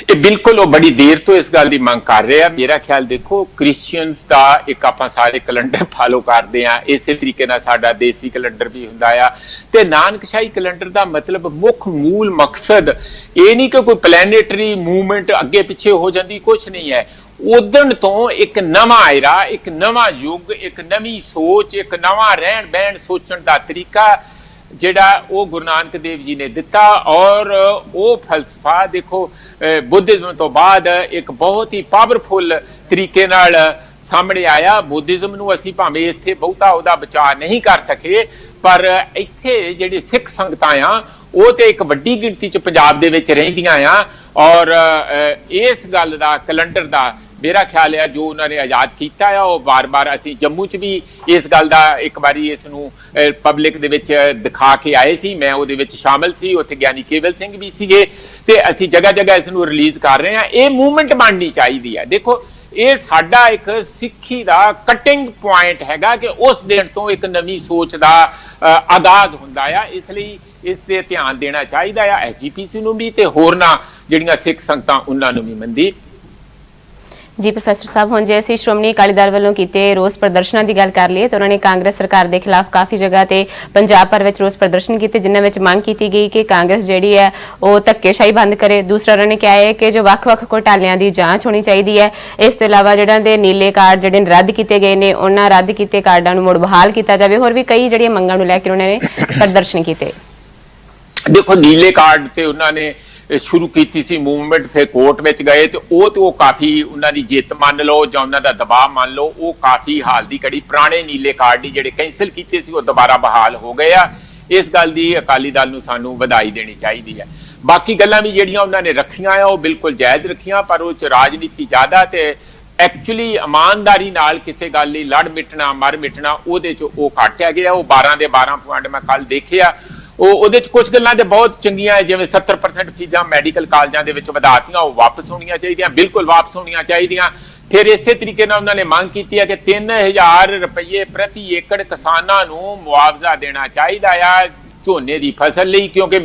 ਇਹ ਬਿਲਕੁਲ ਉਹ ਬੜੀ ਦੇਰ ਤੋਂ ਇਸ ਗੱਲ ਦੀ ਮੰਗ ਕਰ ਰਹੇ ਆ। ਮੇਰਾ ਖਿਆਲ ਦੇਖੋ ਕ੍ਰਿਸਚੀਅਨਸ ਦਾ ਇੱਕ ਆਪਾਂ ਸਾਰੇ ਕੈਲੰਡਰ ਫਾਲੋ ਕਰਦੇ ਆ, ਇਸੇ ਤਰੀਕੇ ਨਾਲ ਸਾਡਾ ਦੇਸੀ ਕੈਲੰਡਰ ਵੀ ਹੁੰਦਾ ਆ ਤੇ ਨਾਨਕਸ਼ਾਹੀ ਕੈਲੰਡਰ ਦਾ ਮਤਲਬ ਮੁੱਖ ਮੂਲ ਮਕਸਦ ਇਹ ਨਹੀਂ ਕਿ ਕੋਈ ਪਲੈਨੇਟਰੀ ਮੂਵਮੈਂਟ ਅੱਗੇ ਪਿੱਛੇ ਹੋ ਜਾਂਦੀ, ਕੁਝ ਨਹੀਂ ਹੈ। ਉਦਣ ਤੋਂ ਇੱਕ ਨਵਾਂ ਆਇਰਾ, ਇੱਕ ਨਵਾਂ ਯੁੱਗ, ਇੱਕ ਨਵੀਂ ਸੋਚ, ਇੱਕ ਨਵਾਂ ਰਹਿਣ ਬਹਿਣ ਸੋਚਣ ਦਾ ਤਰੀਕਾ ਜਿਹੜਾ ਉਹ ਗੁਰੂ ਨਾਨਕ ਦੇਵ ਜੀ ਨੇ ਦਿੱਤਾ। ਔਰ ਉਹ ਫਲਸਫਾ ਦੇਖੋ ਬੁੱਧਿਜ਼ਮ ਤੋਂ ਬਾਅਦ ਇੱਕ ਬਹੁਤ ਹੀ ਪਾਵਰਫੁਲ ਤਰੀਕੇ ਨਾਲ ਸਾਹਮਣੇ ਆਇਆ। ਬੁੱਧਿਜ਼ਮ ਨੂੰ ਅਸੀਂ ਭਾਵੇਂ ਇੱਥੇ ਬਹੁਤਾ ਉਹਦਾ ਬਚਾਅ ਨਹੀਂ ਕਰ ਸਕੇ, ਪਰ ਇੱਥੇ ਜਿਹੜੀ ਸਿੱਖ ਸੰਗਤਾਂ ਆ ਉਹ ਤੇ ਇੱਕ ਵੱਡੀ ਗਿਣਤੀ ਚ ਪੰਜਾਬ ਦੇ ਵਿੱਚ ਰਹਿੰਦੀਆਂ ਆ। ਔਰ ਇਸ ਗੱਲ ਦਾ ਕੈਲੰਡਰ ਦਾ ਮੇਰਾ ਖਿਆਲ ਹੈ ਜੋ ਉਹਨਾਂ ਨੇ ਆਜ਼ਾਦ ਕੀਤਾ ਆ, ਉਹ ਬਾਰ-ਬਾਰ ਅਸੀਂ ਜੰਮੂ 'ਚ ਵੀ ਇਸ ਗੱਲ ਦਾ ਇੱਕ ਵਾਰੀ ਇਸ ਨੂੰ ਪਬਲਿਕ ਦੇ ਵਿੱਚ ਦਿਖਾ ਕੇ ਆਏ ਸੀ, ਮੈਂ ਉਹਦੇ ਵਿੱਚ ਸ਼ਾਮਲ ਸੀ, ਉੱਥੇ ਗਿਆਨੀ ਕੇਵਲ ਸਿੰਘ ਵੀ ਸੀਗੇ ਤੇ ਅਸੀਂ ਜਗ੍ਹਾ-ਜਗ੍ਹਾ ਇਸ ਨੂੰ ਰਿਲੀਜ਼ ਕਰ ਰਹੇ ਹਾਂ। ਇਹ ਮੂਵਮੈਂਟ ਬਣਨੀ ਚਾਹੀਦੀ ਹੈ। ਦੇਖੋ ਇਹ ਸਾਡਾ ਇੱਕ ਸਿੱਖੀ ਦਾ ਕਟਿੰਗ ਪੁਆਇੰਟ ਹੈਗਾ ਕਿ ਉਸ ਦਿਨ ਤੋਂ ਇੱਕ ਨਵੀਂ ਸੋਚ ਦਾ ਆਗਾਜ਼ ਹੁੰਦਾ ਆ, ਇਸ ਲਈ ਇਸ ਤੇ ਧਿਆਨ ਦੇਣਾ ਚਾਹੀਦਾ ਆ ਐਸਜੀਪੀਸੀ ਨੂੰ ਵੀ ਤੇ ਹੋਰਨਾਂ ਜਿਹੜੀਆਂ ਸਿੱਖ ਸੰਗਤਾਂ ਉਹਨਾਂ ਨੂੰ ਵੀ। ਮਨਦੀਪ ਜੀ ਪ੍ਰੋਫੈਸਰ ਸਾਹਿਬ, ਹੁਣ ਜੇ ਅਸੀਂ ਸ਼੍ਰੋਮਣੀ ਅਕਾਲੀ ਦਲ ਵੱਲੋਂ ਕੀਤੇ ਰੋਸ ਪ੍ਰਦਰਸ਼ਨਾਂ ਦੀ ਗੱਲ ਕਰ ਲਈਏ ਤਾਂ ਉਹਨਾਂ ਨੇ ਕਾਂਗਰਸ ਸਰਕਾਰ ਦੇ ਖਿਲਾਫ ਕਾਫੀ ਜਗ੍ਹਾ ਤੇ ਪੰਜਾਬ ਭਰ ਵਿੱਚ ਰੋਸ ਪ੍ਰਦਰਸ਼ਨ ਕੀਤੇ, ਜਿਨ੍ਹਾਂ ਵਿੱਚ ਮੰਗ ਕੀਤੀ ਗਈ ਕਿ ਕਾਂਗਰਸ ਜਿਹੜੀ ਹੈ ਉਹ ਧੱਕੇਸ਼ਾਹੀ ਬੰਦ ਕਰੇ। ਦੂਸਰਾ ਉਹਨਾਂ ਨੇ ਕਿਹਾ ਹੈ ਕਿ ਜੋ ਵੱਖ-ਵੱਖ ਘੁਟਾਲਿਆਂ ਦੀ ਜਾਂਚ ਹੋਣੀ ਚਾਹੀਦੀ ਹੈ। ਇਸ ਤੋਂ ਇਲਾਵਾ ਜਿਹੜਾ ਦੇ ਨੀਲੇ ਕਾਰਡ ਜਿਹੜੇ ਰੱਦ ਕੀਤੇ ਗਏ ਨੇ ਉਹਨਾਂ ਰੱਦ ਕੀਤੇ ਕਾਰਡਾਂ ਨੂੰ ਮੁੜ ਬਹਾਲ ਕੀਤਾ ਜਾਵੇ। ਹੋਰ ਵੀ ਕਈ ਜਿਹੜੀਆਂ ਮੰਗਾਂ ਨੂੰ ਲੈ ਕੇ ਉਹਨਾਂ ਨੇ ਪ੍ਰਦਰਸ਼ਨ ਕੀਤੇ। ਦੇਖੋ ਨੀਲੇ ਕਾਰਡ ਤੇ ਉਹਨਾਂ ਨੇ ਸ਼ੁਰੂ ਕੀਤੀ ਸੀ ਮੂਵਮੈਂਟ, ਫਿਰ ਕੋਰਟ ਵਿੱਚ ਗਏ ਤੇ ਉਹ ਕਾਫੀ ਉਹਨਾਂ ਦੀ ਜਿੱਤ ਮੰਨ ਲਓ ਜਾਂ ਉਹਨਾਂ ਦਾ ਦਬਾਅ ਮੰਨ ਲਓ, ਉਹ ਕਾਫੀ ਹਾਲ ਦੀ ਘੜੀ ਪੁਰਾਣੇ ਨੀਲੇ ਕਾਰਡ ਜਿਹੜੇ ਕੈਂਸਲ ਕੀਤੇ ਸੀ ਉਹ ਦੁਬਾਰਾ ਬਹਾਲ ਹੋ ਗਏ ਆ। ਇਸ ਗੱਲ ਦੀ ਅਕਾਲੀ ਦਲ ਨੂੰ ਸਾਨੂੰ ਵਧਾਈ ਦੇਣੀ ਚਾਹੀਦੀ ਹੈ। ਬਾਕੀ ਗੱਲਾਂ ਵੀ ਜਿਹੜੀਆਂ ਉਹਨਾਂ ਨੇ ਰੱਖੀਆਂ ਆ ਉਹ ਬਿਲਕੁਲ ਜਾਇਜ਼ ਰੱਖੀਆਂ, ਪਰ ਉਹ ਚ ਰਾਜਨੀਤੀ ਜ਼ਿਆਦਾ ਤੇ ਐਕਚੁਅਲੀ ਇਮਾਨਦਾਰੀ ਨਾਲ ਕਿਸੇ ਗੱਲ ਲਈ ਲੜ ਮਿਟਣਾ ਮਰ ਮਿਟਣਾ ਉਹਦੇ ਚ ਉਹ ਘਟਿਆ ਗਿਆ। ਉਹ 12 ਦੇ 12 ਪੁਆਇੰਟ ਮੈਂ ਕੱਲ ਦੇਖਿਆ, ਉਹਦੇ ਚ ਕੁਝ ਗੱਲਾਂ ਤੇ ਬਹੁਤ ਚੰਗੀਆਂ, ਜਿਵੇਂ 70% ਫੀਸਾਂ ਮੈਡੀਕਲ ਕਾਲਜਾਂ ਦੇ ਵਿੱਚ ਵਧਾਤੀਆਂ, ਉਹ ਵਾਪਸ ਹੋਣੀਆਂ ਚਾਹੀਦੀਆਂ, ਬਿਲਕੁਲ ਵਾਪਸ ਹੋਣੀਆਂ ਚਾਹੀਦੀਆਂ। ਫਿਰ ਇਸੇ ਤਰੀਕੇ ਨਾਲ ਉਹਨਾਂ ਨੇ ਮੰਗ ਕੀਤੀ ਹੈ ਕਿ 3000 ਰੁਪਏ ਪ੍ਰਤੀ ਏਕੜ ਕਿਸਾਨਾਂ ਨੂੰ ਮੁਆਵਜ਼ਾ ਦੇਣਾ ਚਾਹੀਦਾ ਆ ਝੋਨੇ ਦੀ ਫਸਲ ਲਈ, ਕਿਉਂਕਿ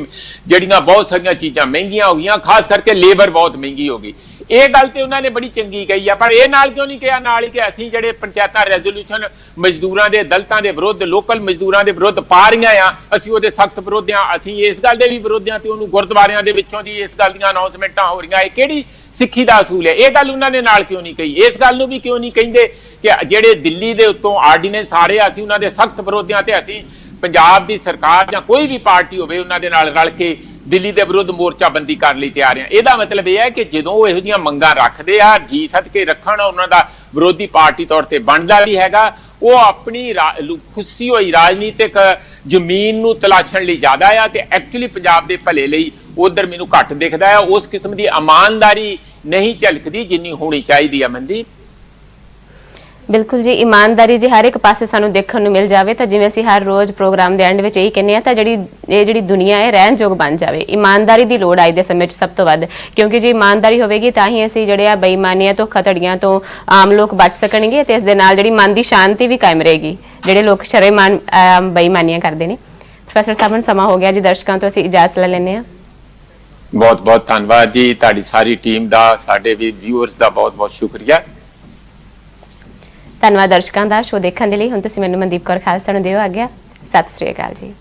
ਜਿਹੜੀਆਂ ਬਹੁਤ ਸਾਰੀਆਂ ਚੀਜ਼ਾਂ ਮਹਿੰਗੀਆਂ ਹੋ ਗਈਆਂ, ਖਾਸ ਕਰਕੇ ਲੇਬਰ ਬਹੁਤ ਮਹਿੰਗੀ ਹੋ ਗਈ। ਇਹ ਗੱਲ ਤੇ ਉਹਨਾਂ ਨੇ ਬੜੀ ਚੰਗੀ ਕਹੀ ਆ, ਪਰ ਇਹ ਨਾਲ ਕਿਉਂ ਨਹੀਂ ਕਿਹਾ ਨਾਲ ਹੀ ਕਿ ਅਸੀਂ ਜਿਹੜੇ ਪੰਚਾਇਤਾਂ ਰੈਜ਼ੋਲੂਸ਼ਨ ਮਜ਼ਦੂਰਾਂ ਦੇ ਦਲਤਾਂ ਦੇ ਵਿਰੁੱਧ, ਲੋਕਲ ਮਜ਼ਦੂਰਾਂ ਦੇ ਵਿਰੁੱਧ ਪਾ ਰਹੀਆਂ ਆ, ਅਸੀਂ ਉਹਦੇ ਸਖਤ ਵਿਰੋਧ ਆ, ਅਸੀਂ ਇਸ ਗੱਲ ਦੇ ਵੀ ਵਿਰੋਧ ਆ ਤੇ ਉਹਨੂੰ ਗੁਰਦੁਆਰਿਆਂ ਦੇ ਵਿੱਚੋਂ ਦੀ ਇਸ ਗੱਲ ਦੀਆਂ ਅਨਾਉਂਸਮੈਂਟਾਂ ਹੋ ਰਹੀਆਂ। ਇਹ ਕਿਹੜੀ ਸਿੱਖੀ ਦਾ ਅਸੂਲ ਹੈ? ਇਹ ਗੱਲ ਉਹਨਾਂ ਨੇ ਨਾਲ ਕਿਉਂ ਨਹੀਂ ਕਹੀ? ਇਸ ਗੱਲ ਨੂੰ ਵੀ ਕਿਉਂ ਨਹੀਂ ਕਹਿੰਦੇ ਕਿ ਜਿਹੜੇ ਦਿੱਲੀ ਦੇ ਉੱਤੋਂ ਆਰਡੀਨੈਂਸ ਆ ਰਹੇ, ਅਸੀਂ ਉਹਨਾਂ ਦੇ ਸਖਤ ਵਿਰੋਧ ਆ ਤੇ ਅਸੀਂ ਪੰਜਾਬ ਦੀ ਸਰਕਾਰ ਜਾਂ ਕੋਈ ਵੀ ਪਾਰਟੀ ਹੋਵੇ ਉਹਨਾਂ ਦੇ ਨਾਲ ਰਲ ਕੇ ਦਿੱਲੀ ਦੇ ਵਿਰੁੱਧ ਮੋਰਚਾਬੰਦੀ ਕਰਨ ਲਈ ਤਿਆਰ ਆ। ਇਹਦਾ ਮਤਲਬ ਇਹ ਹੈ ਕਿ ਜਦੋਂ ਉਹ ਇਹੋ ਜਿਹੀਆਂ ਮੰਗਾਂ ਰੱਖਦੇ ਆ, ਜੀ ਸਦਕੇ ਰੱਖਣ, ਉਹਨਾਂ ਦਾ ਵਿਰੋਧੀ ਪਾਰਟੀ ਤੌਰ ਤੇ ਬਣਦਾ ਵੀ ਹੈਗਾ, ਉਹ ਆਪਣੀ ਖੁੱਸੀ ਹੋਈ ਰਾਜਨੀਤਿਕ ਜ਼ਮੀਨ ਨੂੰ ਤਲਾਸ਼ਣ ਲਈ ਜ਼ਿਆਦਾ ਆ ਤੇ ਐਕਚੁਅਲੀ ਪੰਜਾਬ ਦੇ ਭਲੇ ਲਈ ਉਧਰ ਮੈਨੂੰ ਘੱਟ ਦਿਖਦਾ ਹੈ। ਉਸ ਕਿਸਮ ਦੀ ਇਮਾਨਦਾਰੀ ਨਹੀਂ ਝਲਕਦੀ ਜਿੰਨੀ ਹੋਣੀ ਚਾਹੀਦੀ ਆ। ਮਨਦੀਪ ਬਿਲਕੁਲ ਜੀ, ਇਮਾਨਦਾਰੀ ਜੇ ਹਰ ਇੱਕ ਪਾਸੇ ਸਾਨੂੰ ਦੇਖਣ ਨੂੰ ਮਿਲ ਜਾਵੇ ਤਾਂ ਜਿਵੇਂ ਅਸੀਂ ਹਰ ਰੋਜ਼ ਪ੍ਰੋਗਰਾਮ ਦੇ ਐਂਡ ਵਿੱਚ ਇਹੀ ਕਹਿੰਦੇ ਆ ਤਾਂ ਜਿਹੜੀ ਦੁਨੀਆ ਹੈ ਰਹਿਣਯੋਗ ਬਣ ਜਾਵੇ। ਇਮਾਨਦਾਰੀ ਦੀ ਲੋੜ ਅੱਜ ਦੇ ਸਮੇਂ 'ਚ ਸਭ ਤੋਂ ਵੱਧ, ਕਿਉਂਕਿ ਜੇ ਇਮਾਨਦਾਰੀ ਹੋਵੇਗੀ ਤਾਂ ਹੀ ਅਸੀਂ ਜਿਹੜੇ ਆ ਬੇਈਮਾਨੀਆਂ ਤੋਂ, ਧੋਖਾਧੜੀਆਂ ਤੋਂ ਆਮ ਲੋਕ ਬਚ ਸਕਣਗੇ ਤੇ ਇਸ ਦੇ ਨਾਲ ਜਿਹੜੀ ਮਨ ਦੀ ਸ਼ਾਂਤੀ ਵੀ ਕਾਇਮ ਰਹੇਗੀ ਜਿਹੜੇ ਲੋਕ ਸ਼ਰੇਆਮ ਬੇਈਮਾਨੀਆਂ ਕਰਦੇ ਨੇ। ਪ੍ਰੋਫੈਸਰ ਸਾਹਿਬ ਨੂੰ ਸਮਾਂ ਹੋ ਗਿਆ ਜੀ, ਦਰਸ਼ਕਾਂ ਤੋਂ ਅਸੀਂ ਇਜਾਜ਼ਤ ਲੈ ਲੈਂਦੇ ਹਾਂ। ਬਹੁਤ ਬਹੁਤ ਧੰਨਵਾਦ ਜੀ, ਤੁਹਾਡੀ ਸਾਰੀ ਟੀਮ ਦਾ, ਸਾਡੇ ਵੀ ਵਿਊਅਰਸ ਦਾ ਬਹੁਤ ਬਹੁਤ ਸ਼ੁਕਰੀਆ। ਧੰਨਵਾਦ ਦਰਸ਼ਕਾਂ ਦਾ ਸ਼ੋਅ ਦੇਖਣ ਦੇ ਲਈ। ਹੁਣ ਤੁਸੀਂ ਮੈਨੂੰ ਮਨਦੀਪ ਕੌਰ ਖਾਲਸਾ ਨੂੰ ਦਿਓ ਆਗਿਆ। ਸਤਿ ਸ੍ਰੀ ਅਕਾਲ ਜੀ।